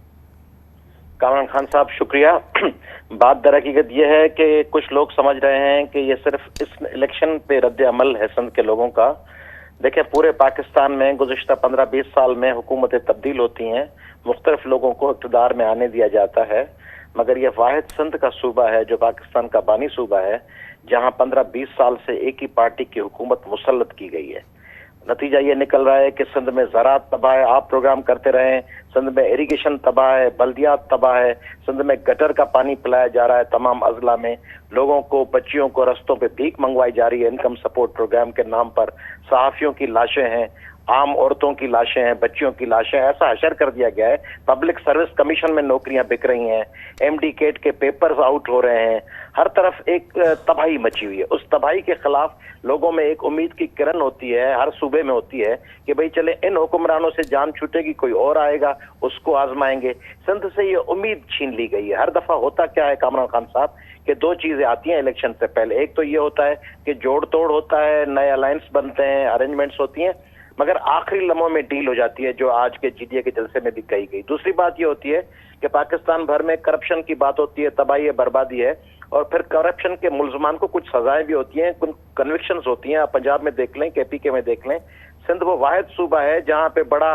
کامران خان صاحب شکریہ۔ بات در حقیقت یہ ہے کہ کچھ لوگ سمجھ رہے ہیں کہ یہ صرف اس الیکشن پہ رد عمل ہے سندھ کے لوگوں کا۔ دیکھیں، پورے پاکستان میں گزشتہ 15-20 سال میں حکومتیں تبدیل ہوتی ہیں، مختلف لوگوں کو اقتدار میں آنے دیا جاتا ہے، مگر یہ واحد سندھ کا صوبہ ہے جو پاکستان کا بانی صوبہ ہے، جہاں 15-20 سال سے ایک ہی پارٹی کی حکومت مسلط کی گئی ہے۔ نتیجہ یہ نکل رہا ہے کہ سندھ میں زراعت تباہ ہے، آپ پروگرام کرتے رہے، سندھ میں اریگیشن تباہ ہے، بلدیات تباہ ہے، سندھ میں گٹر کا پانی پلایا جا رہا ہے تمام اضلاع میں، لوگوں کو، بچیوں کو رستوں پہ بھیک منگوائی جا رہی ہے انکم سپورٹ پروگرام کے نام پر، صحافیوں کی لاشیں ہیں، عام عورتوں کی لاشیں ہیں، بچیوں کی لاشیں، ایسا حشر کر دیا گیا ہے۔ پبلک سروس کمیشن میں نوکریاں بک رہی ہیں، MD کیٹ کے پیپرز آؤٹ ہو رہے ہیں، ہر طرف ایک تباہی مچی ہوئی ہے۔ اس تباہی کے خلاف لوگوں میں ایک امید کی کرن ہوتی ہے، ہر صوبے میں ہوتی ہے کہ بھئی چلے ان حکمرانوں سے جان چھوٹے گی، کوئی اور آئے گا، اس کو آزمائیں گے۔ سندھ سے یہ امید چھین لی گئی ہے۔ ہر دفعہ ہوتا کیا ہے کامران خان صاحب کہ 2 چیزیں آتی ہیں الیکشن سے پہلے۔ ایک تو یہ ہوتا ہے کہ جوڑ توڑ ہوتا ہے، نئے الائنس بنتے ہیں، ارینجمنٹس ہوتی ہیں، مگر آخری لمحوں میں ڈیل ہو جاتی ہے، جو آج کے GDA کے جلسے میں بھی کہی گئی۔ دوسری بات یہ ہوتی ہے کہ پاکستان بھر میں کرپشن کی بات ہوتی ہے، تباہی ہے، بربادی ہے، اور پھر کرپشن کے ملزمان کو کچھ سزائیں بھی ہوتی ہیں، کنوکشنز ہوتی ہیں۔ آپ پنجاب میں دیکھ لیں، KPK میں دیکھ لیں، سندھ وہ واحد صوبہ ہے جہاں پہ بڑا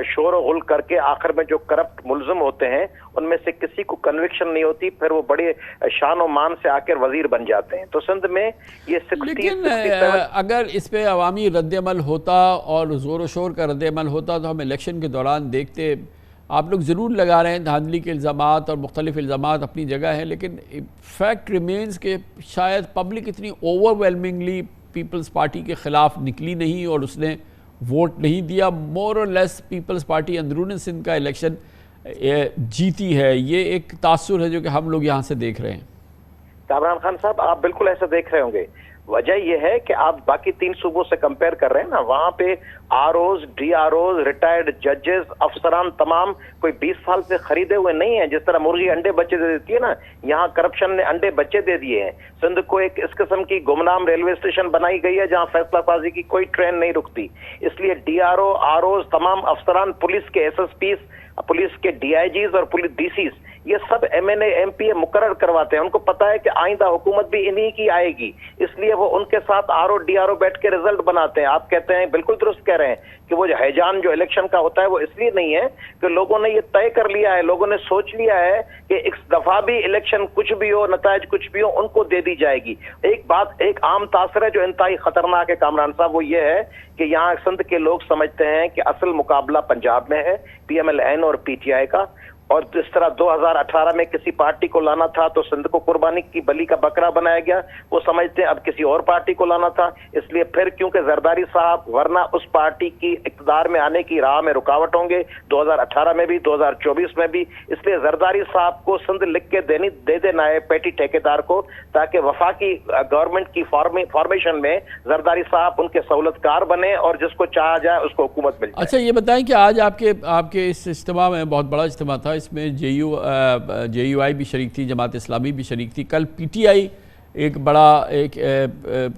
شور و غل کر کے آخر میں جو کرپٹ ملزم ہوتے ہیں ان میں سے کسی کو کنوکشن نہیں ہوتی، پھر وہ بڑے شان و مان سے آ کر وزیر بن جاتے ہیں۔ تو سندھ میں یہ 60 لیکن اگر اس پہ عوامی رد عمل ہوتا اور زور و شور کا رد عمل ہوتا تو ہم الیکشن کے دوران دیکھتے آپ لوگ ضرور لگا رہے ہیں دھاندلی کے الزامات اور مختلف الزامات اپنی جگہ ہیں، لیکن فیکٹ ریمینز کہ شاید پبلک اتنی اوور ویلمنگلی پیپلز پارٹی کے خلاف نکلی نہیں اور اس نے ووٹ نہیں دیا. مور اور لیس پیپلز پارٹی اندرون سندھ کا الیکشن جیتی ہے. یہ ایک تاثر ہے جو کہ ہم لوگ یہاں سے دیکھ رہے ہیں. کامران خان صاحب، آپ بالکل ایسا دیکھ رہے ہوں گے. وجہ یہ ہے کہ آپ باقی 3 صوبوں سے کمپیئر کر رہے ہیں نا، وہاں پہ R Os, D R Os, retired ججز، افسران تمام کوئی 20 سال سے خریدے ہوئے نہیں ہیں. جس طرح مرغی انڈے بچے دے دیتی ہے نا، یہاں کرپشن نے انڈے بچے دے دیے ہیں. سندھ کو ایک اس قسم کی گمنام ریلوے اسٹیشن بنائی گئی ہے جہاں فیصلہ سازی کی کوئی ٹرین نہیں رکتی. اس لیے D R O, R Os, تمام افسران، پولیس کے ایس ایس پیز، پولیس کے ڈی آئی جیز اور پولیس ڈی سیز، یہ سب M N A M P A مقرر کرواتے ہیں. ان کو پتا ہے کہ آئندہ حکومت بھی انہی کی آئے گی، اس لیے وہ ان کے ساتھ آر او ڈی آر او بیٹھ کے رزلٹ بناتے ہیں. آپ کہتے ہیں، بالکل درست کہہ رہے ہیں کہ وہ جو ہیجان جو الیکشن کا ہوتا ہے وہ اس لیے نہیں ہے کہ لوگوں نے یہ طے کر لیا ہے، لوگوں نے سوچ لیا ہے کہ اس دفعہ بھی الیکشن کچھ بھی ہو، نتائج کچھ بھی ہو، ان کو دے دی جائے گی. ایک عام تاثر ہے جو انتہائی خطرناک ہے کامران صاحب، وہ یہ ہے کہ یہاں سندھ کے لوگ سمجھتے ہیں کہ اصل مقابلہ پنجاب میں ہے، پی ایم ایل این اور پی ٹی آئی کا. اور جس طرح 2018 میں کسی پارٹی کو لانا تھا تو سندھ کو قربانی کی بلی کا بکرا بنایا گیا، وہ سمجھتے ہیں اب کسی اور پارٹی کو لانا تھا. اس لیے پھر کیونکہ زرداری صاحب ورنہ اس پارٹی کی اقتدار میں آنے کی راہ میں رکاوٹ ہوں گے 2018 میں بھی، 2024 میں بھی. اس لیے زرداری صاحب کو سندھ لکھ کے دے دینا ہے پیٹی ٹھیکیدار کو، تاکہ وفاقی گورنمنٹ کی فارمیشن میں زرداری صاحب ان کے سہولت کار بنے اور جس کو چاہا جائے اس کو حکومت مل جائے. اچھا یہ بتائیں کہ آج آپ کے اس اجتماع میں، بہت بڑا اجتماع تھا، اس میں جے یو آئی بھی شریک تھی، جماعت اسلامی بھی شریک تھی. کل پی ٹی آئی ایک بڑا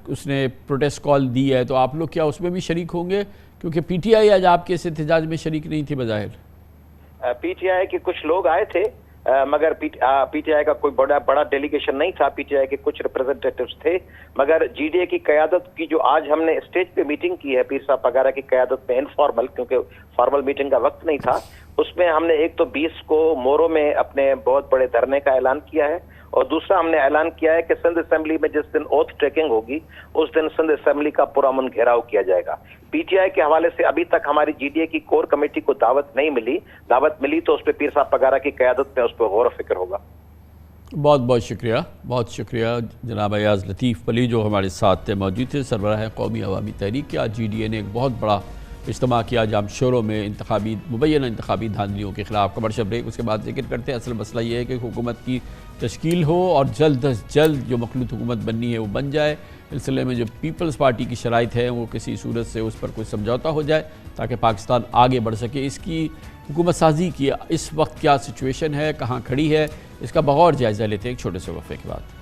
اس نے پروٹیسٹ کال دی ہے، تو آپ لوگ کیا اس میں بھی شریک ہوں گے؟ کیونکہ پی ٹی آئی آج آپ کے اس احتجاج میں شریک نہیں تھی بظاہر. پی ٹی آئی کے کچھ لوگ آئے تھے، مگر پی ٹی آئی کا کوئی بڑا ڈیلیگیشن نہیں تھا. پی ٹی آئی کے کچھ ریپرزنٹیٹیوز تھے، مگر جی ڈی اے کی قیادت کی جو آج ہم نے اسٹیج پہ میٹنگ کی ہے پیر صاحب پگارا کی قیادت میں، انفارمل، کیونکہ فارمل میٹنگ کا وقت نہیں تھا، اس میں ہم نے ایک تو 20 کو مورو میں اپنے بہت بڑے دھرنے کا اعلان کیا ہے، اور دوسرا ہم نے اعلان کیا ہے کہ سندھ اسمبلی میں جس دن اوتھ ٹیکنگ ہوگی اس دن سندھ اسمبلی کا پرامن گھیراؤ کیا جائے گا. پی ٹی آئی کے حوالے سے ابھی تک ہماری جی ڈی اے کی کور کمیٹی کو دعوت نہیں ملی. دعوت ملی تو اس پہ پیر صاحب پگارا کی قیادت میں اس پہ غور و فکر ہوگا. بہت شکریہ جناب ایاز لطیف پلی جو ہمارے ساتھ موجود تھے، سربراہ قومی عوامی تحریک کے. آج جی ڈی اے نے ایک بہت بڑا اجتماع کیا جام شوروں میں مبینہ انتخابی دھاندلیوں کے خلاف. کمرشل بریک، اس کے بعد ذکر کرتے ہیں. اصل مسئلہ یہ ہے کہ حکومت کی تشکیل ہو اور جلد از جلد جو مخلوط حکومت بننی ہے وہ بن جائے. سلسلے میں جو پیپلز پارٹی کی شرائط ہے وہ کسی صورت سے اس پر کوئی سمجھوتا ہو جائے تاکہ پاکستان آگے بڑھ سکے. اس کی حکومت سازی کی اس وقت کیا سچویشن ہے، کہاں کھڑی ہے، اس کا بغور جائزہ لیتے ہیں ایک چھوٹے سے وقفے کے بعد.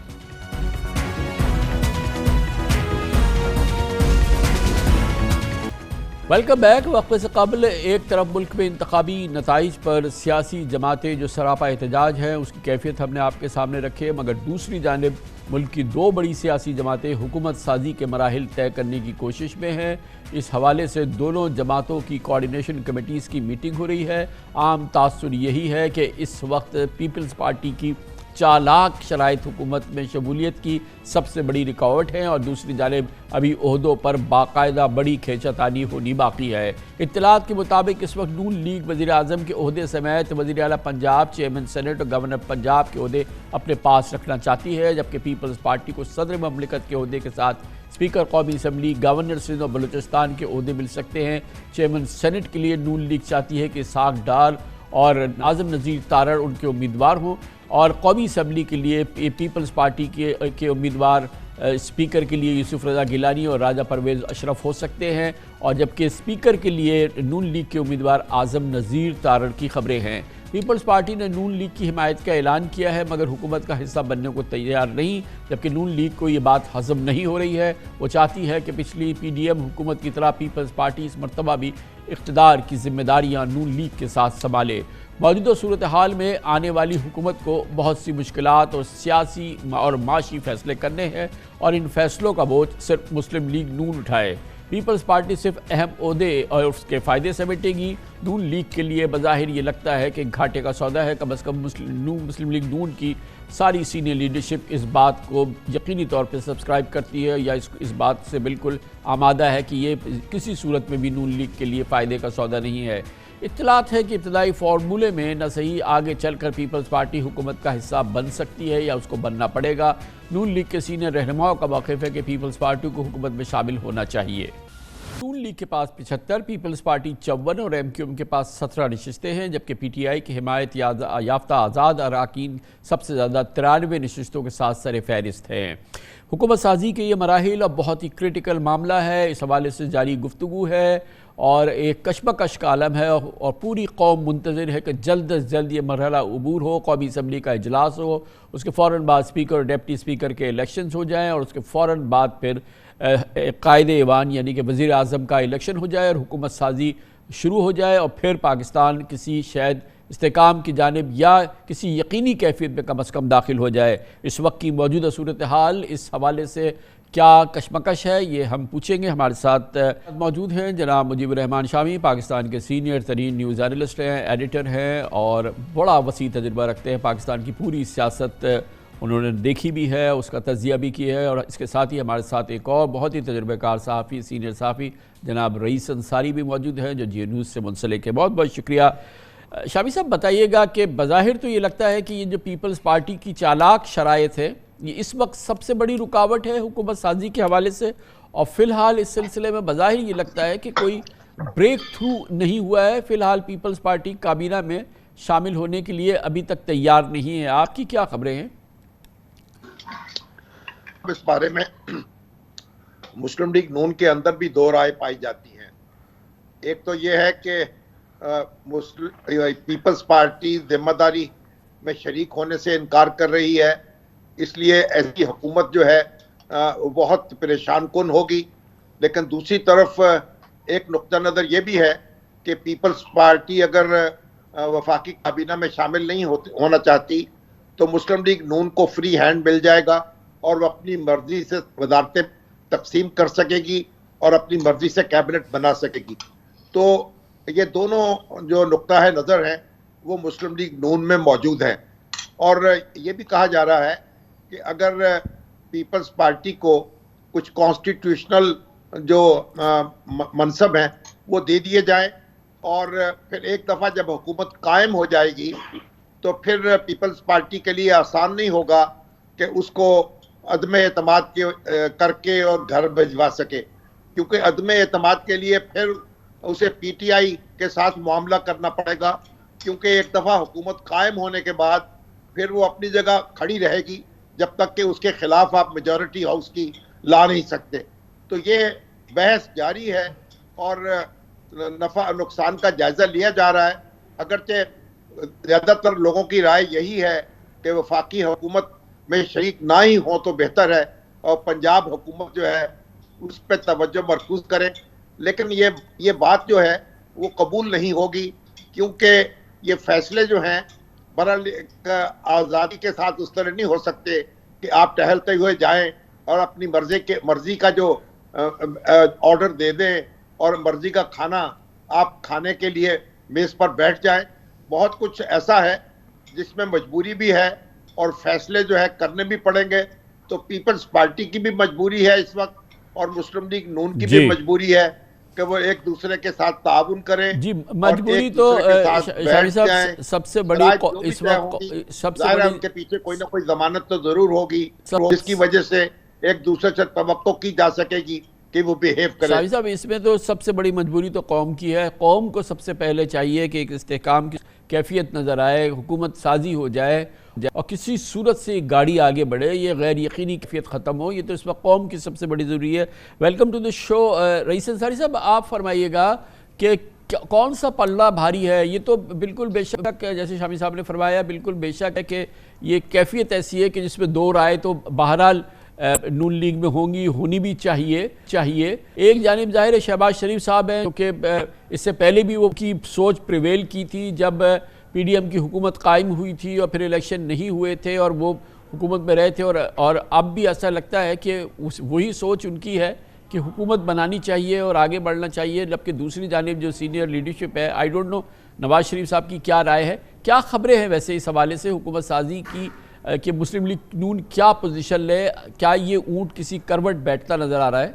Welcome back. وقفے سے قبل ایک طرف ملک میں انتخابی نتائج پر سیاسی جماعتیں جو سراپا احتجاج ہیں اس کی کیفیت ہم نے آپ کے سامنے رکھے، مگر دوسری جانب ملک کی 2 بڑی سیاسی جماعتیں حکومت سازی کے مراحل طے کرنے کی کوشش میں ہیں. اس حوالے سے دونوں جماعتوں کی کوارڈینیشن کمیٹیز کی میٹنگ ہو رہی ہے. عام تاثر یہی ہے کہ اس وقت پیپلز پارٹی کی چالاک شرائط حکومت میں شمولیت کی سب سے بڑی رکاوٹ ہیں، اور دوسری جانب ابھی عہدوں پر باقاعدہ بڑی کھینچا تانی ہونی باقی ہے. اطلاعات کے مطابق اس وقت نون لیگ وزیر اعظم کے عہدے سمیت وزیر اعلیٰ پنجاب، چیئرمین سینٹ اور گورنر پنجاب کے عہدے اپنے پاس رکھنا چاہتی ہے، جبکہ پیپلز پارٹی کو صدر مملکت کے عہدے کے ساتھ اسپیکر قومی اسمبلی، گورنر سندھ اور بلوچستان کے عہدے مل سکتے ہیں. چیئرمین سینٹ کے لیے نون لیگ چاہتی ہے کہ اسحاق ڈار اور ناظم نذیر تارڑ ان کے امیدوار ہوں، اور قومی اسمبلی کے لیے پیپلز پارٹی کے امیدوار اسپیکر کے لیے یوسف رضا گیلانی اور راجہ پرویز اشرف ہو سکتے ہیں، اور جبکہ اسپیکر کے لیے نون لیگ کے امیدوار اعظم نذیر تارڑ کی خبریں ہیں. پیپلز پارٹی نے نون لیگ کی حمایت کا اعلان کیا ہے مگر حکومت کا حصہ بننے کو تیار نہیں، جبکہ نون لیگ کو یہ بات ہضم نہیں ہو رہی ہے. وہ چاہتی ہے کہ پچھلی پی ڈی ایم حکومت کی طرح پیپلز پارٹی اس مرتبہ بھی اقتدار کی ذمہ داریاں نون لیگ کے ساتھ سنبھالے. موجودہ صورتحال میں آنے والی حکومت کو بہت سی مشکلات اور سیاسی اور معاشی فیصلے کرنے ہیں، اور ان فیصلوں کا بوجھ صرف مسلم لیگ نون اٹھائے. پیپلز پارٹی صرف اہم عہدے اور اس کے فائدے سمیٹے گی نون لیگ کے لیے بظاہر یہ لگتا ہے کہ گھاٹے کا سودا ہے. کم از کم مسلم لیگ نون کی ساری سینئر لیڈرشپ اس بات کو یقینی طور پہ سبسکرائب کرتی ہے یا اس بات سے بالکل آمادہ ہے کہ یہ کسی صورت میں بھی نون لیگ کے لیے فائدے کا سودا نہیں ہے. اطلاعات ہے کہ ابتدائی فارمولے میں نہ صحیح آگے چل کر پیپلز پارٹی حکومت کا حصہ بن سکتی ہے یا اس کو بننا پڑے گا. نون لیگ کے سینئر رہنماؤں کا موقف ہے کہ پیپلز پارٹی کو حکومت میں شامل ہونا چاہیے. نون لیگ کے پاس 75, پیپلز پارٹی 54 اور ایم کیو ایم کے پاس 17 نشستیں ہیں، جبکہ پی ٹی آئی کی حمایت یافتہ آزاد اراکین سب سے زیادہ 93 نشستوں کے ساتھ سر فہرست ہیں. حکومت سازی کے یہ مراحل اب بہت ہی کرٹیکل معاملہ ہے. اس حوالے سے جاری گفتگو ہے اور ایک کشمکش کا عالم ہے اور پوری قوم منتظر ہے کہ جلد از جلد یہ مرحلہ عبور ہو. قومی اسمبلی کا اجلاس ہو، اس کے فوراً بعد اسپیکر اور ڈپٹی اسپیکر کے الیکشنز ہو جائیں اور اس کے فوراً بعد پھر قائد ایوان یعنی کہ وزیر اعظم کا الیکشن ہو جائے اور حکومت سازی شروع ہو جائے اور پھر پاکستان کسی شاید استحکام کی جانب یا کسی یقینی کیفیت میں کم از کم داخل ہو جائے. اس وقت کی موجودہ صورتحال اس حوالے سے کیا کشمکش ہے، یہ ہم پوچھیں گے. ہمارے ساتھ موجود ہیں جناب مجیب الرحمان شامی، پاکستان کے سینئر ترین نیوز اینالسٹ ہیں، ایڈیٹر ہیں اور بڑا وسیع تجربہ رکھتے ہیں. پاکستان کی پوری سیاست انہوں نے دیکھی بھی ہے، اس کا تجزیہ بھی کیا ہے. اور اس کے ساتھ ہی ہمارے ساتھ ایک اور بہت ہی تجربہ کار صحافی، سینئر صحافی جناب رئیس انصاری بھی موجود ہیں جو جی نیوز سے منسلک ہے. بہت بہت شکریہ. شامی صاحب بتائیے گا کہ بظاہر تو یہ لگتا ہے کہ یہ جو پیپلز پارٹی کی چالاک شرائط ہے یہ اس وقت سب سے بڑی رکاوٹ ہے حکومت سازی کے حوالے سے، اور فی الحال اس سلسلے میں بظاہر یہ لگتا ہے کہ کوئی بریک تھرو نہیں ہوا ہے. فی الحال پیپلز پارٹی کابینہ میں شامل ہونے کے لیے ابھی تک تیار نہیں ہے. آپ کی کیا خبریں ہیں اس بارے میں؟ مسلم لیگ نون کے اندر بھی دو رائے پائی جاتی ہیں. ایک تو یہ ہے کہ پیپلز پارٹی ذمہ داری میں شریک ہونے سے انکار کر رہی ہے، اس لیے ایسی حکومت جو ہے وہ بہت پریشان کن ہوگی. لیکن دوسری طرف ایک نقطہ نظر یہ بھی ہے کہ پیپلز پارٹی اگر وفاقی کابینہ میں شامل نہیں ہونا چاہتی تو مسلم لیگ نون کو فری ہینڈ مل جائے گا اور وہ اپنی مرضی سے وزارتیں تقسیم کر سکے گی اور اپنی مرضی سے کیبنٹ بنا سکے گی. تو یہ دونوں جو نقطہ ہے نظر ہیں وہ مسلم لیگ نون میں موجود ہیں. اور یہ بھی کہا جا رہا ہے کہ اگر پیپلز پارٹی کو کچھ کانسٹیٹیوشنل جو منصب ہیں وہ دے دیے جائیں اور پھر ایک دفعہ جب حکومت قائم ہو جائے گی تو پھر پیپلز پارٹی کے لیے آسان نہیں ہوگا کہ اس کو عدم اعتماد کر کے اور گھر بھجوا سکے، کیونکہ عدم اعتماد کے لیے پھر اسے پی ٹی آئی کے ساتھ معاملہ کرنا پڑے گا، کیونکہ ایک دفعہ حکومت قائم ہونے کے بعد پھر وہ اپنی جگہ کھڑی رہے گی جب تک کہ اس کے خلاف آپ میجورٹی ہاؤس کی لا نہیں سکتے. تو یہ بحث جاری ہے اور نفع نقصان کا جائزہ لیا جا رہا ہے. اگرچہ زیادہ تر لوگوں کی رائے یہی ہے کہ وفاقی حکومت میں شریک نہ ہی ہوں تو بہتر ہے اور پنجاب حکومت جو ہے اس پہ توجہ مرکوز کریں. لیکن یہ بات جو ہے وہ قبول نہیں ہوگی، کیونکہ یہ فیصلے جو ہیں برحال آزادی کے ساتھ اس طرح نہیں ہو سکتے کہ آپ ٹہلتے ہوئے جائیں اور اپنی مرضی کا جو آرڈر دے دیں اور مرضی کا کھانا آپ کھانے کے لیے میز پر بیٹھ جائیں. بہت کچھ ایسا ہے جس میں مجبوری بھی ہے اور فیصلے جو ہے کرنے بھی پڑیں گے. تو پیپلز پارٹی کی بھی مجبوری ہے اس وقت اور مسلم لیگ نون کی بھی مجبوری ہے کہ وہ ایک دوسرے کے ساتھ تعاون کریں. جی مجبوری تو شامی صاحب سب سے بڑی اس وقت سب سے بڑی ان کے پیچھے کوئی نہ کوئی ضمانت تو ضرور ہوگی جس کی وجہ سے ایک دوسرے سے توقع کی جا سکے گی کہ وہ بیہیو کرے. شامی صاحب اس میں تو سب سے بڑی مجبوری تو قوم کی ہے. قوم کو سب سے پہلے چاہیے کہ ایک استحکام کی کیفیت نظر آئے، حکومت سازی ہو جائے اور کسی صورت سے گاڑی آگے بڑھے، یہ غیر یقینی کیفیت ختم ہو. یہ تو اس وقت قوم کی سب سے بڑی ضروری ہے. ویلکم ٹو دی شو. رئیس انصاری صاحب آپ فرمائیے گا کہ کون سا پلہ بھاری ہے؟ یہ تو بالکل بے شک جیسے شامی صاحب نے فرمایا بالکل بے شک ہے کہ یہ کیفیت ایسی ہے کہ جس میں دو رائے تو بہرحال نون لیگ میں ہونی بھی چاہیے. ایک جانب ظاہر ہے شہباز شریف صاحب ہیں کیونکہ اس سے پہلے بھی وہ کی سوچ پریویل کی تھی جب پی ڈی ایم کی حکومت قائم ہوئی تھی اور پھر الیکشن نہیں ہوئے تھے اور وہ حکومت میں رہے تھے اور اب بھی ایسا لگتا ہے کہ وہی سوچ ان کی ہے کہ حکومت بنانی چاہیے اور آگے بڑھنا چاہیے، جبکہ دوسری جانب جو سینئر لیڈرشپ ہے، I don't know Nawaz Sharif صاحب کی کیا رائے ہے، کیا خبریں ہیں ویسے اس حوالے سے حکومت سازی کی کہ مسلم لیگ نون کیا پوزیشن لے، کیا یہ اونٹ کسی کروٹ بیٹھتا نظر آ رہا ہے؟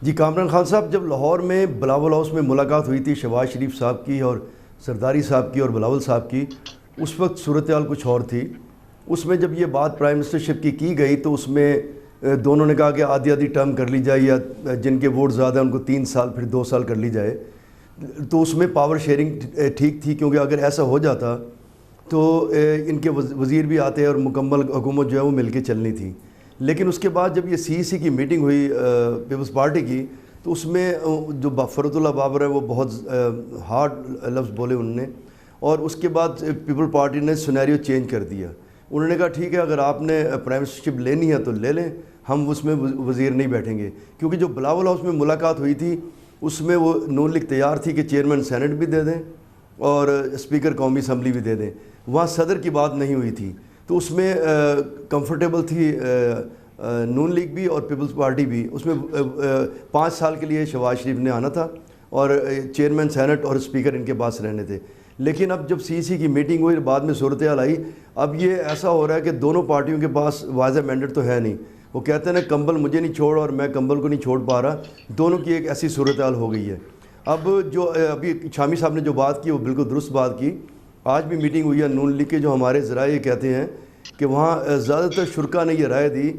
جی کامران خان صاحب، جب لاہور میں بلاول ہاؤس میں ملاقات ہوئی تھی شہباز شریف صاحب کی اور زرداری صاحب کی اور بلاول صاحب کی، اس وقت صورتحال کچھ اور تھی۔ اس میں جب یہ بات پرائم منسٹرشپ کی گئی تو اس میں دونوں نے کہا کہ آدھی آدھی ٹرم کر لی جائے، یا جن کے ووٹ زیادہ ہیں ان کو 3 سال پھر 2 سال کر لی جائے۔ تو اس میں پاور شیئرنگ ٹھیک تھی، کیونکہ اگر ایسا ہو جاتا تو ان کے وزیر بھی آتے اور مکمل حکومت جو ہے وہ مل کے چلنی تھی۔ لیکن اس کے بعد جب یہ سی کی میٹنگ ہوئی پیپلز پارٹی کی، تو اس میں جو فرد اللہ بابر ہے وہ بہت ہارڈ لفظ بولے انہوں نے، اور اس کے بعد پیپل پارٹی نے سینیریو چینج کر دیا۔ انہوں نے کہا ٹھیک ہے، اگر آپ نے پرائم منسٹرشپ لینی ہے تو لے لیں، ہم اس میں وزیر نہیں بیٹھیں گے۔ کیونکہ جو بلاول ہاؤس میں ملاقات ہوئی تھی اس میں وہ نون لیگ تیار تھی کہ چیئرمین سینٹ بھی دے دیں اور اسپیکر قومی اسمبلی بھی دے دیں، وہاں صدر کی بات نہیں ہوئی تھی۔ تو اس میں کمفرٹیبل تھی نون لیگ بھی اور پیپلز پارٹی بھی۔ اس میں 5 سال کے لیے شہباز شریف نے آنا تھا اور چیئرمین سینٹ اور اسپیکر ان کے پاس رہنے تھے۔ لیکن اب جب سی کی میٹنگ ہوئی، بعد میں صورتحال آئی، اب یہ ایسا ہو رہا ہے کہ دونوں پارٹیوں کے پاس واضح مینڈیٹ تو ہے نہیں۔ وہ کہتے ہیں نا کمبل مجھے نہیں چھوڑ اور میں کمبل کو نہیں چھوڑ پا رہا، دونوں کی ایک ایسی صورتحال ہو گئی ہے۔ اب جو ابھی شامی صاحب نے جو بات کی وہ بالکل درست بات کی۔ آج بھی میٹنگ ہوئی ہے نون لیگ کے، جو ہمارے ذرائع یہ کہتے ہیں کہ وہاں زیادہ تر شرکا نے یہ رائے دی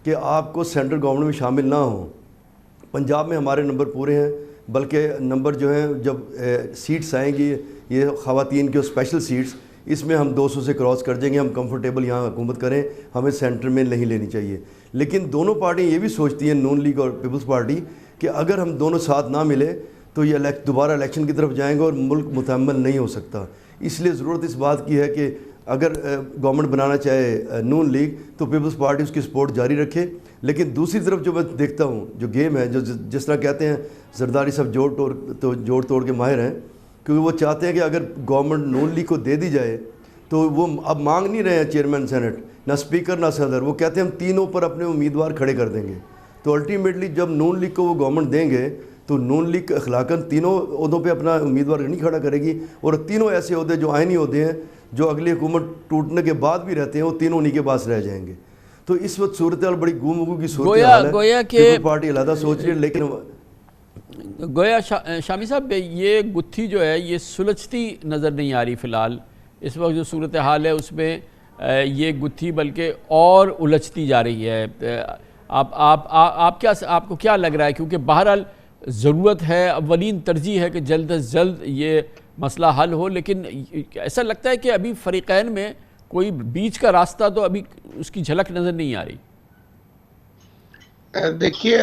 کہ آپ کو سینٹرل گورنمنٹ میں شامل نہ ہوں۔ پنجاب میں ہمارے نمبر پورے ہیں، بلکہ نمبر جو ہیں جب سیٹس آئیں گی یہ خواتین کے اسپیشل سیٹس، اس میں ہم 200 سے کراس کر جائیں گے، ہم کمفرٹیبل یہاں حکومت کریں، ہمیں سینٹر میں نہیں لینی چاہیے۔ لیکن دونوں پارٹیاں یہ بھی سوچتی ہیں، نون لیگ اور پیپلز پارٹی، کہ اگر ہم دونوں ساتھ نہ ملے تو یہ دوبارہ الیکشن کی طرف جائیں گے اور ملک متحمل نہیں ہو سکتا۔ اس لیے ضرورت اس بات کی ہے کہ اگر گورنمنٹ بنانا چاہے نون لیگ تو پیپلز پارٹی اس کی سپورٹ جاری رکھے۔ لیکن دوسری طرف جو میں دیکھتا ہوں جو گیم ہے، جو جس طرح کہتے ہیں زرداری صاحب جوڑ توڑ کے ماہر ہیں، کیونکہ وہ چاہتے ہیں کہ اگر گورنمنٹ نون لیگ کو دے دی جائے تو وہ اب مانگ نہیں رہے ہیں چیئرمین سینٹ، نہ اسپیکر نہ صدر، وہ کہتے ہیں ہم تینوں پر اپنے امیدوار کھڑے کر دیں گے۔ تو الٹیمیٹلی جب نون لیگ کو وہ گورنمنٹ دیں گے تو نون لیگ اخلاقاً تینوں عہدوں پہ اپنا امیدوار نہیں کھڑا کرے گی، اور تینوں ایسے عہدے جو آئینی عہدے ہیں جو اگلی حکومت ٹوٹنے کے بعد بھی رہتے ہیں، وہ تینوں انہی کے پاس رہ جائیں گے۔ تو اس وقت صورتحال بڑی گم گم کی صورتحال ہے، پیپل پارٹی علیحدہ سوچ رہی ہے، لیکن گویا شامی صاحب یہ گتھی جو ہے یہ سلجھتی نظر نہیں آ رہی فی الحال۔ اس وقت جو صورتحال ہے اس میں یہ گتھی بلکہ اور الجھتی جا رہی ہے۔ آپ کو کیا لگ رہا ہے؟ کیونکہ بہرحال ضرورت ہے، اولین ترجیح ہے کہ جلد از جلد یہ مسئلہ حل ہو، لیکن ایسا لگتا ہے کہ ابھی فریقین میں کوئی بیچ کا راستہ تو ابھی اس کی جھلک نظر نہیں آ رہی۔ دیکھیے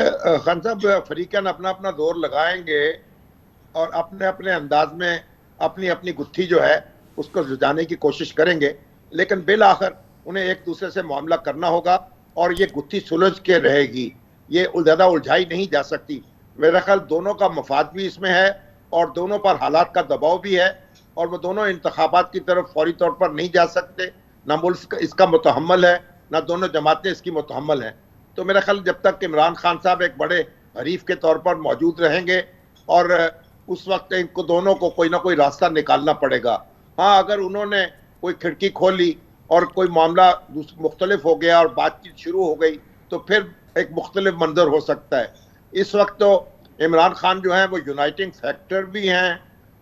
خان صاحب، فریقین اپنا اپنا دور لگائیں گے اور اپنے اپنے انداز میں اپنی اپنی گتھی جو ہے اس کو سلجھانے کی کوشش کریں گے، لیکن بالآخر انہیں ایک دوسرے سے معاملہ کرنا ہوگا اور یہ گتھی سلجھ کے رہے گی، یہ زیادہ الجھائی نہیں جا سکتی۔ میرا خیال دونوں کا مفاد بھی اس میں ہے اور دونوں پر حالات کا دباؤ بھی ہے، اور وہ دونوں انتخابات کی طرف فوری طور پر نہیں جا سکتے، نہ ملک اس کا متحمل ہے نہ دونوں جماعتیں اس کی متحمل ہیں۔ تو میرا خیال جب تک عمران خان صاحب ایک بڑے حریف کے طور پر موجود رہیں گے، اور اس وقت ان کو دونوں کو کوئی نہ کوئی راستہ نکالنا پڑے گا۔ ہاں، اگر انہوں نے کوئی کھڑکی کھولی اور کوئی معاملہ مختلف ہو گیا اور بات چیت شروع ہو گئی تو پھر ایک مختلف منظر ہو سکتا ہے۔ اس وقت تو عمران خان جو ہیں وہ یونائٹنگ فیکٹر بھی ہیں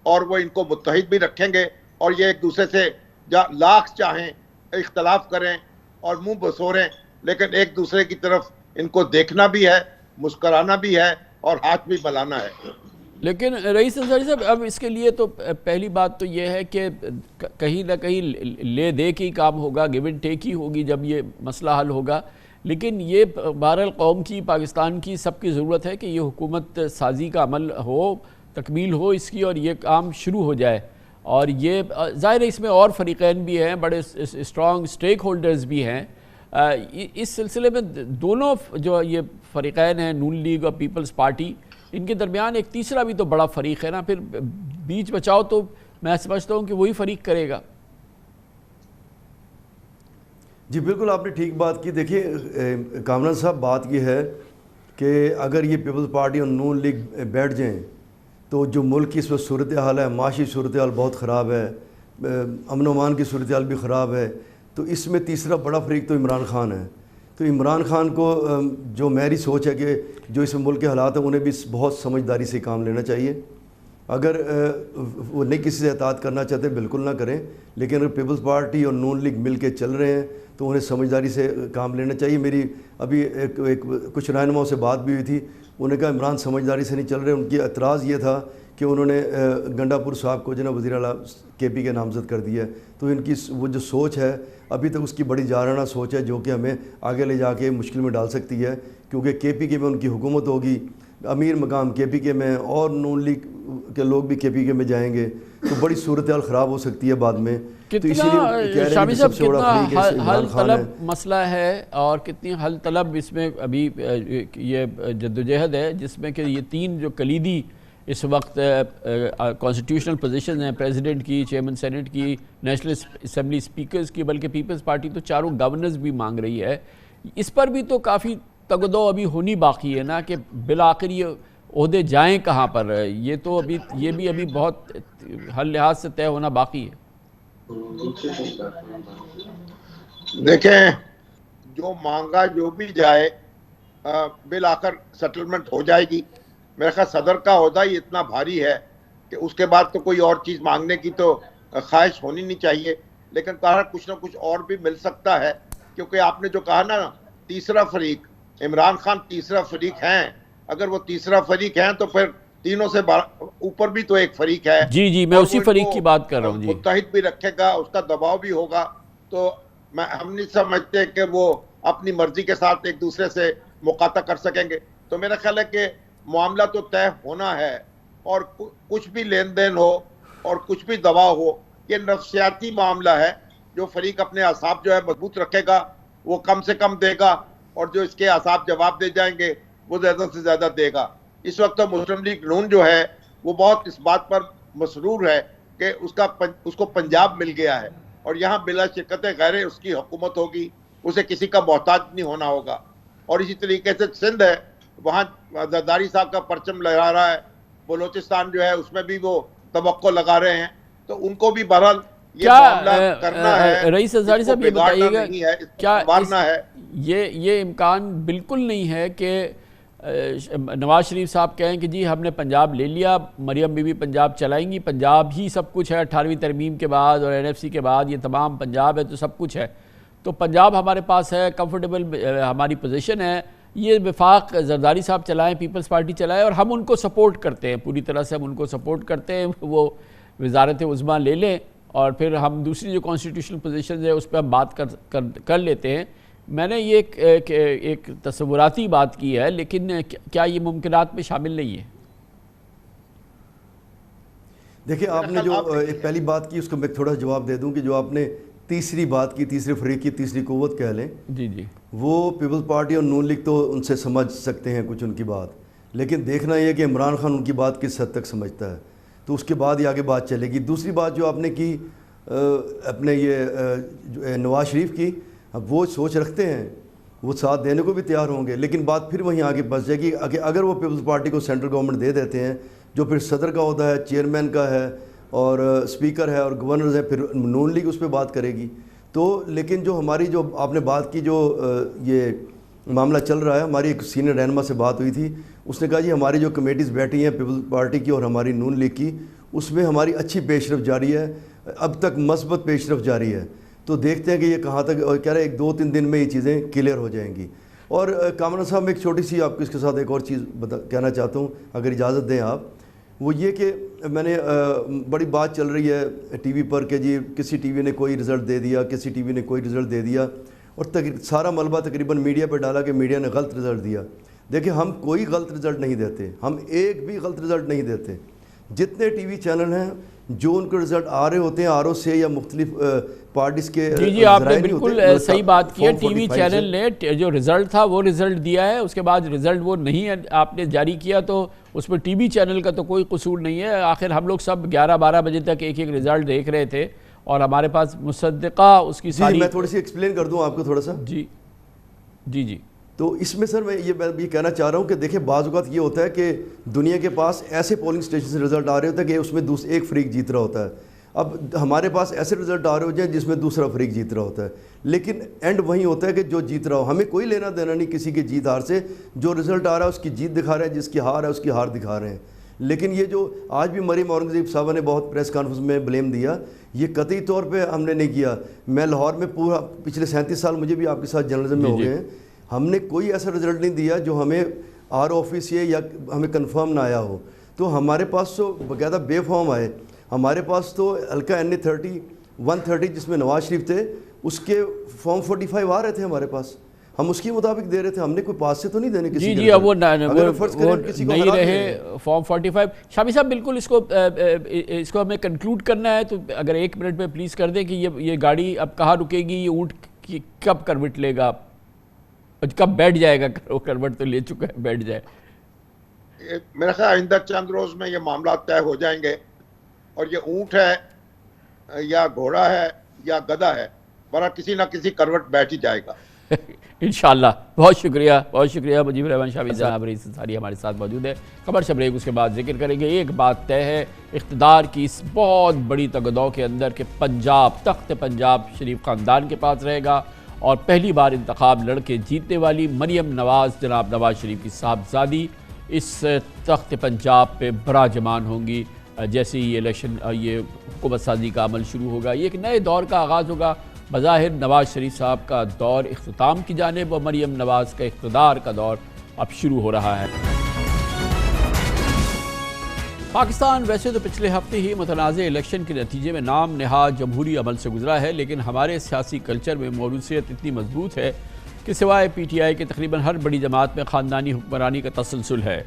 اور وہ ان کو متحد بھی رکھیں گے، اور یہ ایک دوسرے سے لاکھ چاہیں اختلاف کریں اور منہ بسوریں، لیکن ایک دوسرے کی طرف ان کو دیکھنا بھی ہے، مسکرانا بھی ہے اور ہاتھ بھی ملانا ہے۔ لیکن رئیس انصاری صاحب، اب اس کے لیے تو پہلی بات تو یہ ہے کہ کہیں نہ کہیں لے دے کے ہی کام ہوگا، گیو اینڈ ٹیک ہی ہوگی جب یہ مسئلہ حل ہوگا۔ لیکن یہ بہرحال قوم کی، پاکستان کی سب کی ضرورت ہے کہ یہ حکومت سازی کا عمل ہو، تکمیل ہو اس کی، اور یہ کام شروع ہو جائے۔ اور یہ ظاہر ہے اس میں اور فریقین بھی ہیں، بڑے اسٹرانگ سٹیک ہولڈرز بھی ہیں۔ اس سلسلے میں دونوں جو یہ فریقین ہیں، نون لیگ اور پیپلز پارٹی، ان کے درمیان ایک تیسرا بھی تو بڑا فریق ہے نا، پھر بیچ بچاؤ تو میں سمجھتا ہوں کہ وہی فریق کرے گا۔ جی بالکل آپ نے ٹھیک بات کی. دیکھیے کامران صاحب بات یہ ہے کہ اگر یہ پیپلز پارٹی اور نون لیگ بیٹھ جائیں تو جو ملک کی اس وقت صورتحال ہے, معاشی صورتحال بہت خراب ہے, امن و امان کی صورتحال بھی خراب ہے, تو اس میں تیسرا بڑا فریق تو عمران خان ہے. تو عمران خان کو جو میری سوچ ہے کہ جو اس ملک کے حالات ہیں انہیں بھی بہت سمجھداری سے کام لینا چاہیے. اگر وہ نہیں کسی سے اطاعت کرنا چاہتے بالکل نہ کریں, لیکن اگر پیپلز پارٹی اور نون لیگ مل کے چل رہے ہیں تو انہیں سمجھداری سے کام لینا چاہیے. میری ابھی کچھ رہنماؤں سے بات بھی ہوئی تھی, انہوں نے کہا عمران سمجھداری سے نہیں چل رہے. ان کی اعتراض یہ تھا کہ انہوں نے گنڈا پور صاحب کو جناب وزیر اعلیٰ کے پی کے نامزد کر دیا ہے. تو ان کی وہ جو سوچ ہے ابھی تک اس کی بڑی جارحانہ سوچ ہے جو کہ ہمیں آگے لے جا کے مشکل میں ڈال سکتی ہے, کیونکہ کے پی کے میں ان کی حکومت ہوگی, امیر مقام کے پی کے میں, اور نون لیگ کے لوگ بھی کے پی کے میں جائیں گے تو بڑی صورتحال خراب ہو سکتی ہے بعد میں. تو اسی لیے شامی صاحب کتنا حل طلب مسئلہ ہے اور کتنی حل طلب اس میں ابھی یہ جدوجہد ہے, جس میں کہ یہ تین جو کلیدی اس وقت کانسٹیٹیوشنل پوزیشنز ہیں, پریزیڈنٹ کی, چیئرمین سینٹ کی, نیشنل اسمبلی اسپیکرز کی, بلکہ پیپلز پارٹی تو چاروں گورنرز بھی مانگ رہی ہے. اس پر بھی تو کافی تگ و دو ابھی ہونی باقی ہے نا کہ بالآخر یہ عہدے جائیں کہاں پر. یہ تو ابھی یہ بھی ابھی بہت ہر لحاظ سے طے ہونا باقی ہے. دیکھیں جو مانگا جو بھی جائے بالآخر سیٹلمنٹ ہو جائے گی. میرا خیال صدر کا عہدہ ہی اتنا بھاری ہے کہ اس کے بعد تو کوئی اور چیز مانگنے کی تو خواہش ہونی نہیں چاہیے, لیکن کہا کچھ نہ کچھ اور بھی مل سکتا ہے. کیونکہ آپ نے جو کہا نا تیسرا فریق, عمران خان تیسرا فریق ہیں. اگر وہ تیسرا فریق ہیں تو پھر تینوں سے اوپر بھی تو ایک فریق ہے. جی میں اسی فریق کی بات کر رہا ہوں. متحد بھی رکھے گا, اس کا دباؤ بھی ہوگا. تو ہم نہیں سمجھتے کہ وہ اپنی مرضی کے ساتھ ایک دوسرے سے مقاطع کر سکیں گے. تو میرا خیال ہے کہ معاملہ تو طے ہونا ہے, اور کچھ بھی لین دین ہو اور کچھ بھی دباؤ ہو, یہ نفسیاتی معاملہ ہے. جو فریق اپنے اعصاب جو ہے مضبوط رکھے گا وہ کم سے کم دے گا, اور جو اس کے اعصاب جواب دے جائیں گے وہ زیادہ سے زیادہ دے گا. اس وقت تو مسلم لیگ نون جو ہے وہ بہت اس بات پر مسرور ہے کہ اس کو پنجاب مل گیا ہے, اور یہاں بلا شرکت غیر اس کی حکومت ہوگی, اسے کسی کا محتاج نہیں ہونا ہوگا. اور اسی طریقے سے سندھ ہے, وہاں زرداری صاحب کا پرچم لگا رہا ہے. بلوچستان جو ہے اس میں بھی وہ توقع لگا رہے ہیں. تو ان کو بھی بہرحال یہ معاملہ کرنا ہے. رئیس زرداری صاحب یہ بتائیے گا کیا یہ امکان بالکل نہیں ہے کہ نواز شریف صاحب کہیں کہ جی ہم نے پنجاب لے لیا, مریم بی بی پنجاب چلائیں گی, پنجاب ہی سب کچھ ہے, 18ویں ترمیم کے بعد اور NFC کے بعد یہ تمام پنجاب ہے تو سب کچھ ہے, تو پنجاب ہمارے پاس ہے, کمفرٹیبل ہماری پوزیشن ہے, یہ وفاق زرداری صاحب چلائیں, پیپلز پارٹی چلائیں, اور ہم ان کو سپورٹ کرتے ہیں, پوری طرح سے ہم ان کو سپورٹ کرتے ہیں, وہ وزارت عظمیٰ لے لیں, اور پھر ہم دوسری جو کانسٹیٹیوشنل پوزیشنز ہے اس پہ ہم بات کر لیتے ہیں. میں نے یہ ایک تصوراتی بات کی ہے, لیکن کیا یہ ممکنات میں شامل نہیں ہے؟ دیکھیں آپ نے جو ایک پہلی بات کی اس کو میں تھوڑا جواب دے دوں کہ جو آپ نے تیسری بات کی, تیسرے فریق کی تیسری قوت کہہ لیں, جی وہ پیپلز پارٹی اور نون لیگ تو ان سے سمجھ سکتے ہیں کچھ ان کی بات, لیکن دیکھنا یہ کہ عمران خان ان کی بات کس حد تک سمجھتا ہے, تو اس کے بعد ہی آگے بات چلے گی. دوسری بات جو آپ نے کی اپنے یہ نواز شریف کی, اب وہ سوچ رکھتے ہیں, وہ ساتھ دینے کو بھی تیار ہوں گے, لیکن بات پھر وہیں آگے پھنس جائے گی کہ اگر وہ پیپلز پارٹی کو سینٹرل گورنمنٹ دے دیتے ہیں, جو پھر صدر کا عہدہ ہے, چیئرمین کا ہے, اور اسپیکر ہے, اور گورنرز ہیں, پھر نون لیگ اس پہ بات کرے گی. تو لیکن جو ہماری جو آپ نے بات کی, جو یہ معاملہ چل رہا ہے, ہماری ایک سینئر رہنما سے بات ہوئی تھی, اس نے کہا جی ہماری جو کمیٹیز بیٹھی ہیں پیپلز پارٹی کی اور ہماری نون لیگ کی, اس میں ہماری اچھی پیش رفت جاری ہے, اب تک مثبت پیش رفت جاری ہے. تو دیکھتے ہیں کہ یہ کہاں تک, اور کہہ رہے ہیں 2-3 دن میں یہ چیزیں کلیئر ہو جائیں گی. اور کامران صاحب میں ایک چھوٹی سی آپ کو اس کے ساتھ ایک اور چیز کہنا چاہتا ہوں اگر اجازت دیں آپ, وہ یہ کہ میں نے بڑی بات چل رہی ہے ٹی وی پر کہ جی کسی ٹی وی نے کوئی رزلٹ دے دیا, کسی ٹی وی نے کوئی رزلٹ دے دیا, اور سارا ملبہ تقریباً میڈیا پہ ڈالا کہ میڈیا نے غلط رزلٹ دیا. دیکھیں ہم کوئی غلط رزلٹ نہیں دیتے, ہم ایک بھی غلط رزلٹ نہیں دیتے. جتنے ٹی وی چینل ہیں جو ان کو رزلٹ آ رہے ہوتے ہیں آر او سے یا مختلف پارٹیز کے, جی آپ نے بالکل صحیح بات کی ہے. ٹی وی چینل نے جو رزلٹ تھا وہ رزلٹ دیا ہے, اس کے بعد رزلٹ وہ نہیں آپ نے جاری کیا, تو اس میں ٹی وی چینل کا تو کوئی قصور نہیں ہے. آخر ہم لوگ سب 11-12 بجے تک ایک رزلٹ دیکھ رہے تھے, اور ہمارے پاس مصدقہ اس کی جی ساری میں تھوڑی سی ایکسپلین کر دوں آپ کو تھوڑا سا. جی جی جی تو اس میں سر میں یہ کہنا چاہ رہا ہوں کہ دیکھیں بعض اوقات یہ ہوتا ہے کہ دنیا کے پاس ایسے پولنگ اسٹیشن سے رزلٹ آ رہے ہوتے ہیں کہ اس میں ایک فریق جیت رہا ہوتا ہے. اب ہمارے پاس ایسے رزلٹ آ رہے ہو جائیں جس میں دوسرا فریق جیت رہا ہوتا ہے, لیکن اینڈ وہیں ہوتا ہے کہ جو جیت رہا ہو, ہمیں کوئی لینا دینا نہیں کسی کی جیت ہار سے. جو رزلٹ آ رہا ہے اس کی جیت دکھا رہے ہیں, جس کی ہار ہے اس کی ہار دکھا رہے ہیں. لیکن یہ جو آج بھی مریم اورنگزیب صاحبہ نے بہت پریس کانفرنس میں بلیم دیا, یہ قطعی طور پہ ہم نے نہیں کیا. میں لاہور میں پورا پچھلے 37 سال مجھے بھی آپ کے ساتھ جرنلزم میں ہو گئے ہیں, ہم نے کوئی ایسا رزلٹ نہیں دیا جو ہمیں آر آفس یا ہمیں کنفرم نہ آیا ہو. تو ہمارے پاس تو باقاعدہ بے فارم آئے. ہمارے پاس تو حلقہ NA 130 جس میں نواز شریف تھے اس کے فارم 45 آ رہے تھے ہمارے پاس, ہم اس کی مطابق دے رہے تھے, ہم نے کوئی پاس سے تو نہیں دینے کسی. جی اب وہ نہیں رہے فارم 45. شامی صاحب بالکل اس کو ہمیں کنکلوڈ کرنا ہے, تو اگر 1 منٹ میں پلیز کر دیں کہ یہ گاڑی اب کہاں رکے گی, یہ اونٹ کب کروٹ لے گا, کب بیٹھ جائے گا, کروٹ تو لے چکا ہے, بیٹھ جائے. میرا خیال آئندہ چند روز میں یہ معاملات طے ہو جائیں گے, اور یہ اونٹ ہے یا گھوڑا ہے یا گدھا ہے, برا کسی نہ کسی کروٹ بیٹھ ہی جائے گا انشاءاللہ. بہت شکریہ مجیب الرحمان شامی جناب رئیس انصاری ہمارے ساتھ موجود ہے. خبر شب بریک اس کے بعد ذکر کریں گے. ایک بات طے ہے اقتدار کی اس بہت بڑی تگدو کے اندر کہ تخت پنجاب شریف خاندان کے پاس رہے گا, اور پہلی بار انتخاب لڑ کے جیتنے والی مریم نواز جناب نواز شریف کی صاحبزادی اس تخت پنجاب پہ براجمان ہوں گی. جیسے ہی یہ حکومت سازی کا عمل شروع ہوگا, یہ ایک نئے دور کا آغاز ہوگا. بظاہر نواز شریف صاحب کا دور اختتام کی جانب, اور مریم نواز کا اقتدار کا دور اب شروع ہو رہا ہے. پاکستان ویسے تو پچھلے ہفتے ہی متنازع الیکشن کے نتیجے میں نام نہاد جمہوری عمل سے گزرا ہے, لیکن ہمارے سیاسی کلچر میں موروثیت اتنی مضبوط ہے کہ سوائے PTI کے تقریباً ہر بڑی جماعت میں خاندانی حکمرانی کا تسلسل ہے.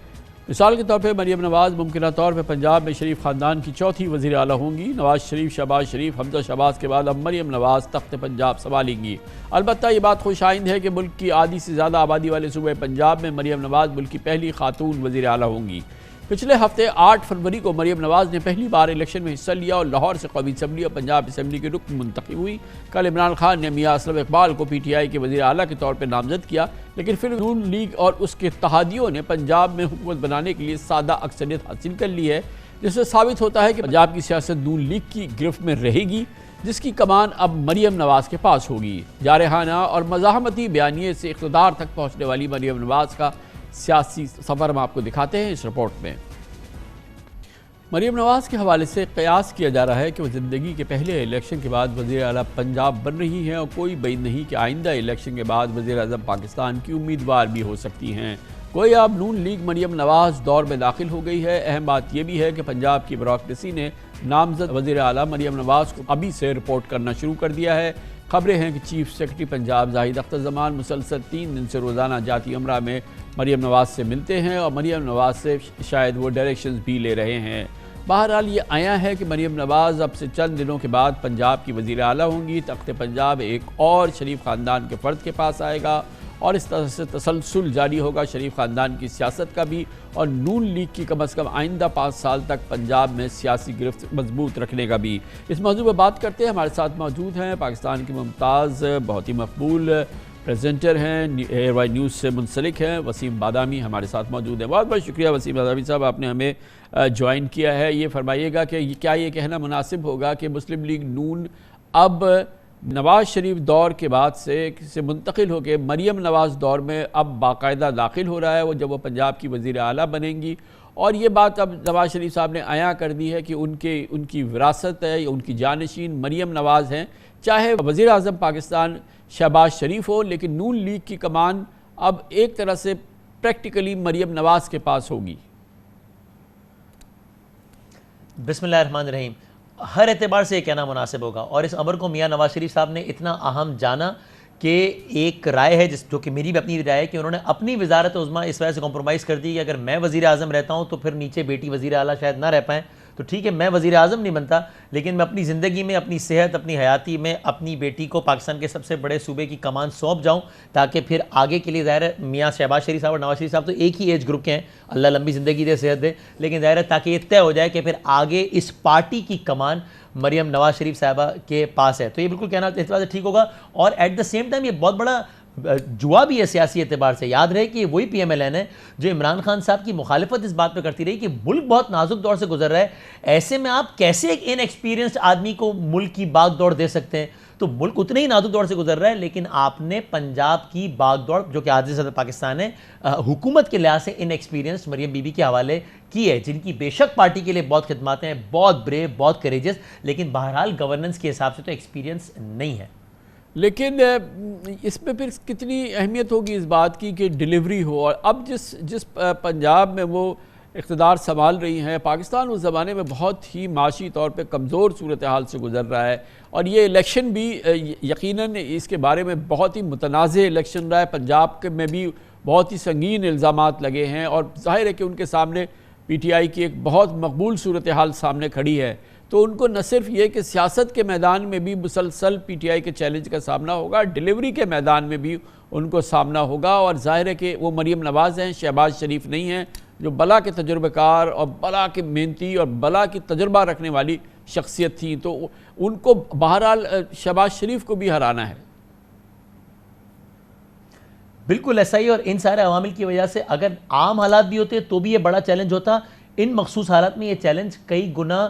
مثال کے طور پہ مریم نواز ممکنہ طور پہ پنجاب میں شریف خاندان کی چوتھی وزیر اعلیٰ ہوں گی. نواز شریف, شہباز شریف, حمزہ شہباز کے بعد اب مریم نواز تخت پنجاب سنبھالیں گی. البتہ یہ بات خوش آئند ہے کہ ملک کی آدھی سے زیادہ آبادی والے صوبے پنجاب میں مریم نواز ملک کی پہلی خاتون وزیر اعلیٰ ہوں گی. پچھلے ہفتے 8 فروری کو مریم نواز نے پہلی بار الیکشن میں حصہ لیا اور لاہور سے قومی اسمبلی اور پنجاب اسمبلی کے رکن منتخب ہوئی. کل عمران خان نے میاں اسلم اقبال کو PTI کے وزیر اعلیٰ کے طور پہ نامزد کیا, لیکن پھر نون لیگ اور اس کے اتحادیوں نے پنجاب میں حکومت بنانے کے لیے سادہ اکثریت حاصل کر لی ہے, جس سے ثابت ہوتا ہے کہ پنجاب کی سیاست نون لیگ کی گرفت میں رہے گی, جس کی کمان اب مریم نواز کے پاس ہوگی. جارحانہ اور مزاحمتی بیانیے سے اقتدار تک پہنچنے والی مریم نواز کا سیاسی سفر ہم آپ کو دکھاتے ہیں اس رپورٹ میں. مریم نواز کے حوالے سے قیاس کیا جا رہا ہے کہ وہ زندگی کے پہلے الیکشن کے بعد وزیر اعلیٰ پنجاب بن رہی ہیں, اور کوئی بعید نہیں کہ آئندہ الیکشن کے بعد وزیر اعظم پاکستان کی امیدوار بھی ہو سکتی ہیں. کوئی اب نون لیگ مریم نواز دور میں داخل ہو گئی ہے. اہم بات یہ بھی ہے کہ پنجاب کی بیوروکریسی نے نامزد وزیر اعلیٰ مریم نواز کو ابھی سے رپورٹ کرنا شروع کر دیا ہے. خبریں ہیں کہ چیف سیکرٹری پنجاب زاہد اختر زمان مسلسل 3 دن سے روزانہ جاتی امرہ میں مریم نواز سے ملتے ہیں, اور مریم نواز سے شاید وہ ڈائریکشنز بھی لے رہے ہیں. بہرحال یہ آیا ہے کہ مریم نواز اب سے چند دنوں کے بعد پنجاب کی وزیر اعلیٰ ہوں گی. تخت پنجاب ایک اور شریف خاندان کے فرد کے پاس آئے گا, اور اس طرح سے تسلسل جاری ہوگا شریف خاندان کی سیاست کا بھی, اور نون لیگ کی کم از کم آئندہ 5 سال تک پنجاب میں سیاسی گرفت مضبوط رکھنے کا بھی. اس موضوع پر بات کرتے ہیں. ہمارے ساتھ موجود ہیں پاکستان کی ممتاز بہت ہی مقبول پریزنٹر ہیں, ایئر وائی نیوز سے منسلک ہیں, وسیم بادامی ہمارے ساتھ موجود ہیں. بہت بہت شکریہ وسیم بادامی صاحب, آپ نے ہمیں جوائن کیا ہے. یہ فرمائیے گا کہ کیا یہ کہنا مناسب ہوگا کہ مسلم لیگ نون اب نواز شریف دور کے بعد سے منتقل ہو کے مریم نواز دور میں اب باقاعدہ داخل ہو رہا ہے, وہ جب وہ پنجاب کی وزیر اعلیٰ بنیں گی, اور یہ بات اب نواز شریف صاحب نے عیاں کر دی ہے کہ ان کی وراثت ہے یا ان کی جانشین مریم نواز ہیں, چاہے وزیر اعظم پاکستان شہباز شریف ہو, لیکن نون لیگ کی کمان اب ایک طرح سے پریکٹیکلی مریم نواز کے پاس ہوگی. بسم اللہ الرحمن الرحیم. ہر اعتبار سے یہ کہنا مناسب ہوگا, اور اس امر کو میاں نواز شریف صاحب نے اتنا اہم جانا کہ ایک رائے ہے جو کہ میری بھی اپنی رائے ہے کہ انہوں نے اپنی وزارت عظمیٰ اس وجہ سے کمپرومائز کر دی کہ اگر میں وزیر اعظم رہتا ہوں تو پھر نیچے بیٹی وزیر اعلیٰ شاید نہ رہ پائیں, تو ٹھیک ہے میں وزیر اعظم نہیں بنتا، لیکن میں اپنی زندگی میں اپنی صحت اپنی حیاتی میں اپنی بیٹی کو پاکستان کے سب سے بڑے صوبے کی کمان سونپ جاؤں، تاکہ پھر آگے کے لیے ظاہر ہے میاں شہباز شریف صاحب اور نواز شریف صاحب تو ایک ہی ایج گروپ کے ہیں، اللہ لمبی زندگی دے صحت دے، لیکن ظاہر ہے تاکہ یہ طے ہو جائے کہ پھر آگے اس پارٹی کی کمان مریم نواز شریف صاحبہ کے پاس ہے، تو یہ بالکل کہنا اعتبار سے ٹھیک ہوگا۔ اور ایٹ دا سیم ٹائم یہ بہت بڑا جوا بھی ہے سیاسی اعتبار سے۔ یاد رہے کہ یہ وہی پی ایم ایل این ہے جو عمران خان صاحب کی مخالفت اس بات پہ کرتی رہی کہ ملک بہت نازک دور سے گزر رہا ہے، ایسے میں آپ کیسے ایک ان ایکسپیرینسڈ آدمی کو ملک کی باغ دوڑ دے سکتے ہیں؟ تو ملک اتنے ہی نازک دور سے گزر رہا ہے، لیکن آپ نے پنجاب کی باغ دوڑ جو کہ آج صدر پاکستان ہے حکومت کے لحاظ سے ان ایکسپیرینس مریم بی بی کے حوالے کی ہے، جن کی بے شک پارٹی کے لیے بہت خدمات ہیں، بہت بریو بہت کریجس، لیکن بہرحال گورننس کے حساب سے تو ایکسپیرینس نہیں ہے۔ لیکن اس میں پھر کتنی اہمیت ہوگی اس بات کی کہ ڈیلیوری ہو، اور اب جس پنجاب میں وہ اقتدار سنبھال رہی ہیں، پاکستان اس زمانے میں بہت ہی معاشی طور پہ کمزور صورتحال سے گزر رہا ہے، اور یہ الیکشن بھی یقیناً اس کے بارے میں بہت ہی متنازع الیکشن رہا ہے۔ پنجاب میں بھی بہت ہی سنگین الزامات لگے ہیں، اور ظاہر ہے کہ ان کے سامنے پی ٹی آئی کی ایک بہت مقبول صورتحال سامنے کھڑی ہے، تو ان کو نہ صرف یہ کہ سیاست کے میدان میں بھی مسلسل پی ٹی آئی کے چیلنج کا سامنا ہوگا، ڈیلیوری کے میدان میں بھی ان کو سامنا ہوگا، اور ظاہر ہے کہ وہ مریم نواز ہیں، شہباز شریف نہیں ہیں، جو بلا کے تجربہ کار اور بلا کے محنتی اور بلا کی تجربہ رکھنے والی شخصیت تھیں، تو ان کو بہرحال شہباز شریف کو بھی ہرانا ہے۔ بالکل ایسا ہی، اور ان سارے عوامل کی وجہ سے اگر عام حالات بھی ہوتے تو بھی یہ بڑا چیلنج ہوتا، ان مخصوص حالات میں یہ چیلنج کئی گنا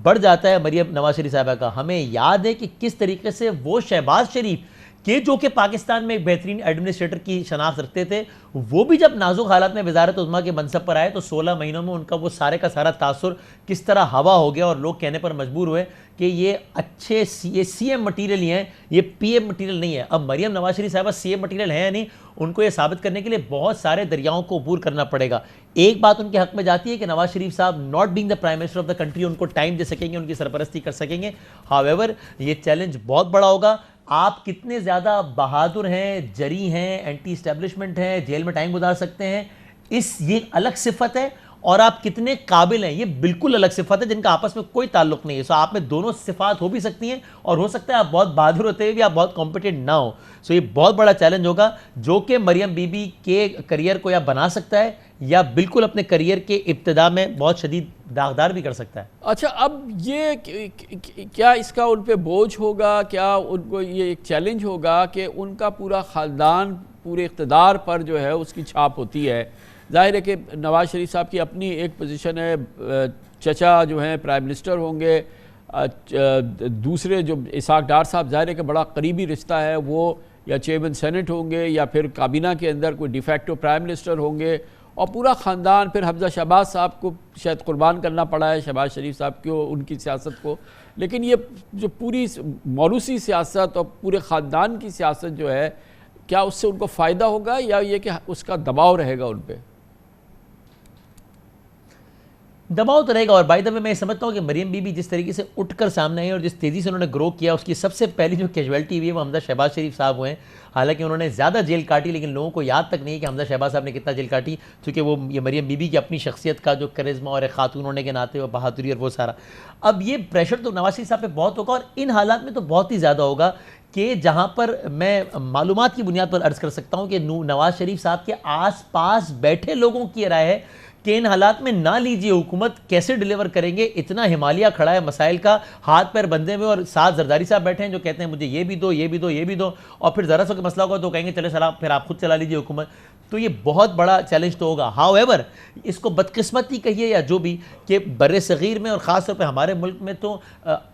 بڑھ جاتا ہے مریم نواز شریف صاحبہ کا۔ ہمیں یاد ہے کہ کس طریقے سے وہ شہباز شریف کہ جو کہ پاکستان میں ایک بہترین ایڈمنسٹریٹر کی شناخت رکھتے تھے، وہ بھی جب نازک حالات میں وزارت عظمیٰ کے منصب پر آئے تو 16 مہینوں میں ان کا وہ سارے کا سارا تاثر کس طرح ہوا ہو گیا، اور لوگ کہنے پر مجبور ہوئے کہ یہ اچھے سی ایم مٹیریل ہی ہیں، یہ پی ایم مٹیریل نہیں ہے۔ اب مریم نواز شریف صاحبہ سی ایم مٹیریل ہیں یا نہیں، ان کو یہ ثابت کرنے کے لیے بہت سارے دریاؤں کو عبور کرنا پڑے گا۔ ایک بات ان کے حق میں جاتی ہے کہ نواز شریف صاحب not being the prime minister of the country in کو ٹائم دے سکیں گے، ان کی سرپرستی کر سکیں گے، ہاویور یہ چیلنج بہت بڑا ہوگا۔ آپ کتنے زیادہ بہادر ہیں، جری ہیں، اینٹی اسٹیبلشمنٹ ہیں، جیل میں ٹائم گزار سکتے ہیں، یہ الگ صفت ہے، اور آپ کتنے قابل ہیں یہ بالکل الگ صفت ہے، جن کا آپس میں کوئی تعلق نہیں ہے۔ سو آپ میں دونوں صفات ہو بھی سکتی ہیں، اور ہو سکتا ہے آپ بہت بہادر ہوتے ہوئے بھی آپ بہت کمپیٹنٹ نہ ہو۔ سو یہ بہت بڑا چیلنج ہوگا جو کہ مریم بی بی کے کریئر کو یا بنا سکتا ہے یا بالکل اپنے کریئر کے ابتدا میں بہت شدید داغدار بھی کر سکتا ہے۔ اچھا، اب یہ کیا اس کا ان پہ بوجھ ہوگا، کیا ان کو یہ ایک چیلنج ہوگا کہ ان کا پورا خاندان پورے اقتدار پر جو ہے اس کی چھاپ ہوتی ہے؟ ظاہر ہے کہ نواز شریف صاحب کی اپنی ایک پوزیشن ہے، چچا جو ہیں پرائم منسٹر ہوں گے، دوسرے جو اسحاق ڈار صاحب ظاہر ہے کہ بڑا قریبی رشتہ ہے، وہ یا چیئرمین سینٹ ہوں گے یا پھر کابینہ کے اندر کوئی ڈی فیکٹو پرائم منسٹر ہوں گے، اور پورا خاندان، پھر حمزہ شہباز صاحب کو شاید قربان کرنا پڑا ہے شہباز شریف صاحب کو، ان کی سیاست کو، لیکن یہ جو پوری موروثی سیاست اور پورے خاندان کی سیاست جو ہے، کیا اس سے ان کو فائدہ ہوگا یا یہ کہ اس کا دباؤ رہے گا ان پہ؟ دباؤ تو رہے گا، اور بائی دا وے میں یہ سمجھتا ہوں کہ مریم بی بی جس طریقے سے اٹھ کر سامنے آئی اور جس تیزی سے انہوں نے گرو کیا، اس کی سب سے پہلی جو کیجویلٹی ہوئی ہے وہ حمزہ شہباز شریف صاحب ہوئے ہیں۔ حالانکہ انہوں نے زیادہ جیل کاٹی، لیکن لوگوں کو یاد تک نہیں ہے کہ حمزہ شہباز صاحب نے کتنا جیل کاٹی، کیونکہ وہ یہ مریم بی بی کی اپنی شخصیت کا جو کرزما اور ایک خاتون ہونے کے ناطے اور بہادری اور وہ سارا، اب یہ پریشر تو نواز شریف صاحب پہ بہت ہوگا، اور ان حالات میں تو بہت ہی زیادہ ہوگا کہ جہاں پر میں معلومات کی بنیاد پر عرض کر سکتا ہوں کہ نواز شریف صاحب کے آس پاس بیٹھے لوگوں کی رائے ہے کہ ان حالات میں نہ لیجیے، حکومت کیسے ڈیلیور کریں گے، اتنا ہمالیہ کھڑا ہے مسائل کا، ہاتھ پیر بندھے ہوئے، اور ساتھ زرداری صاحب بیٹھے ہیں جو کہتے ہیں مجھے یہ بھی دو، یہ بھی دو، یہ بھی دو، اور پھر ذرا سا کوئی مسئلہ ہوگا تو کہیں گے چلے سلام پھر آپ خود چلا لیجیے حکومت۔ تو یہ بہت بڑا چیلنج تو ہوگا۔ ہاؤ ایور اس کو بدقسمتی کہیے یا جو بھی، کہ بر صغیر میں اور خاص طور پہ ہمارے ملک میں تو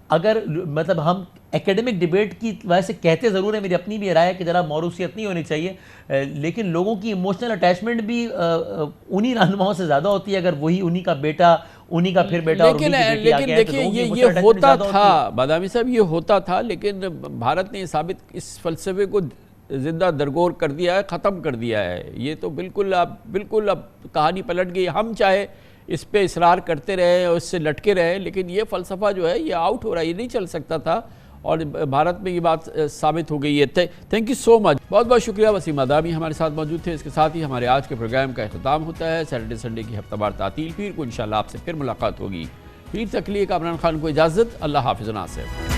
اگر مطلب ہم ایکیڈمک ڈیبیٹ کی وجہ سے کہتے ضرور ہے، میری اپنی بھی رائے ہے کہ ذرا موروثیت نہیں ہونی چاہیے، لیکن لوگوں کی ایموشنل اٹیچمنٹ بھی انہی رہنماؤں سے زیادہ ہوتی ہے، اگر وہی انہی کا بیٹا، انہی کا پھر بیٹا اور انہی کی بیٹی آ گیا ہے تو لوگوں کی ایموشنل اٹیچمنٹ ہوتا زیادہ ہوتی ہے۔ تھا بادامی صاحب، یہ ہوتا تھا، لیکن بھارت نے یہ ثابت اس فلسفے کو زندہ درگور کر دیا ہے، ختم کر دیا ہے۔ یہ تو بالکل اب کہانی پلٹ گئی، ہم چاہے اس پہ اصرار کرتے رہے اور اس سے لٹکے رہے، لیکن یہ فلسفہ جو ہے یہ آؤٹ ہو رہا ہے، یہ نہیں چل سکتا تھا، اور بھارت میں یہ بات ثابت ہو گئی ہے۔ تھینک یو سو مچ، بہت بہت شکریہ۔ وسیم آدابی ہمارے ساتھ موجود تھے۔ اس کے ساتھ ہی ہمارے آج کے پروگرام کا اختتام ہوتا ہے۔ سیٹرڈے سنڈے کی ہفتہ وار تعطیل، پھر کو انشاءاللہ آپ سے پھر ملاقات ہوگی۔ پھر تک لیے کامران خان کو اجازت. اللہ حافظ ناصر.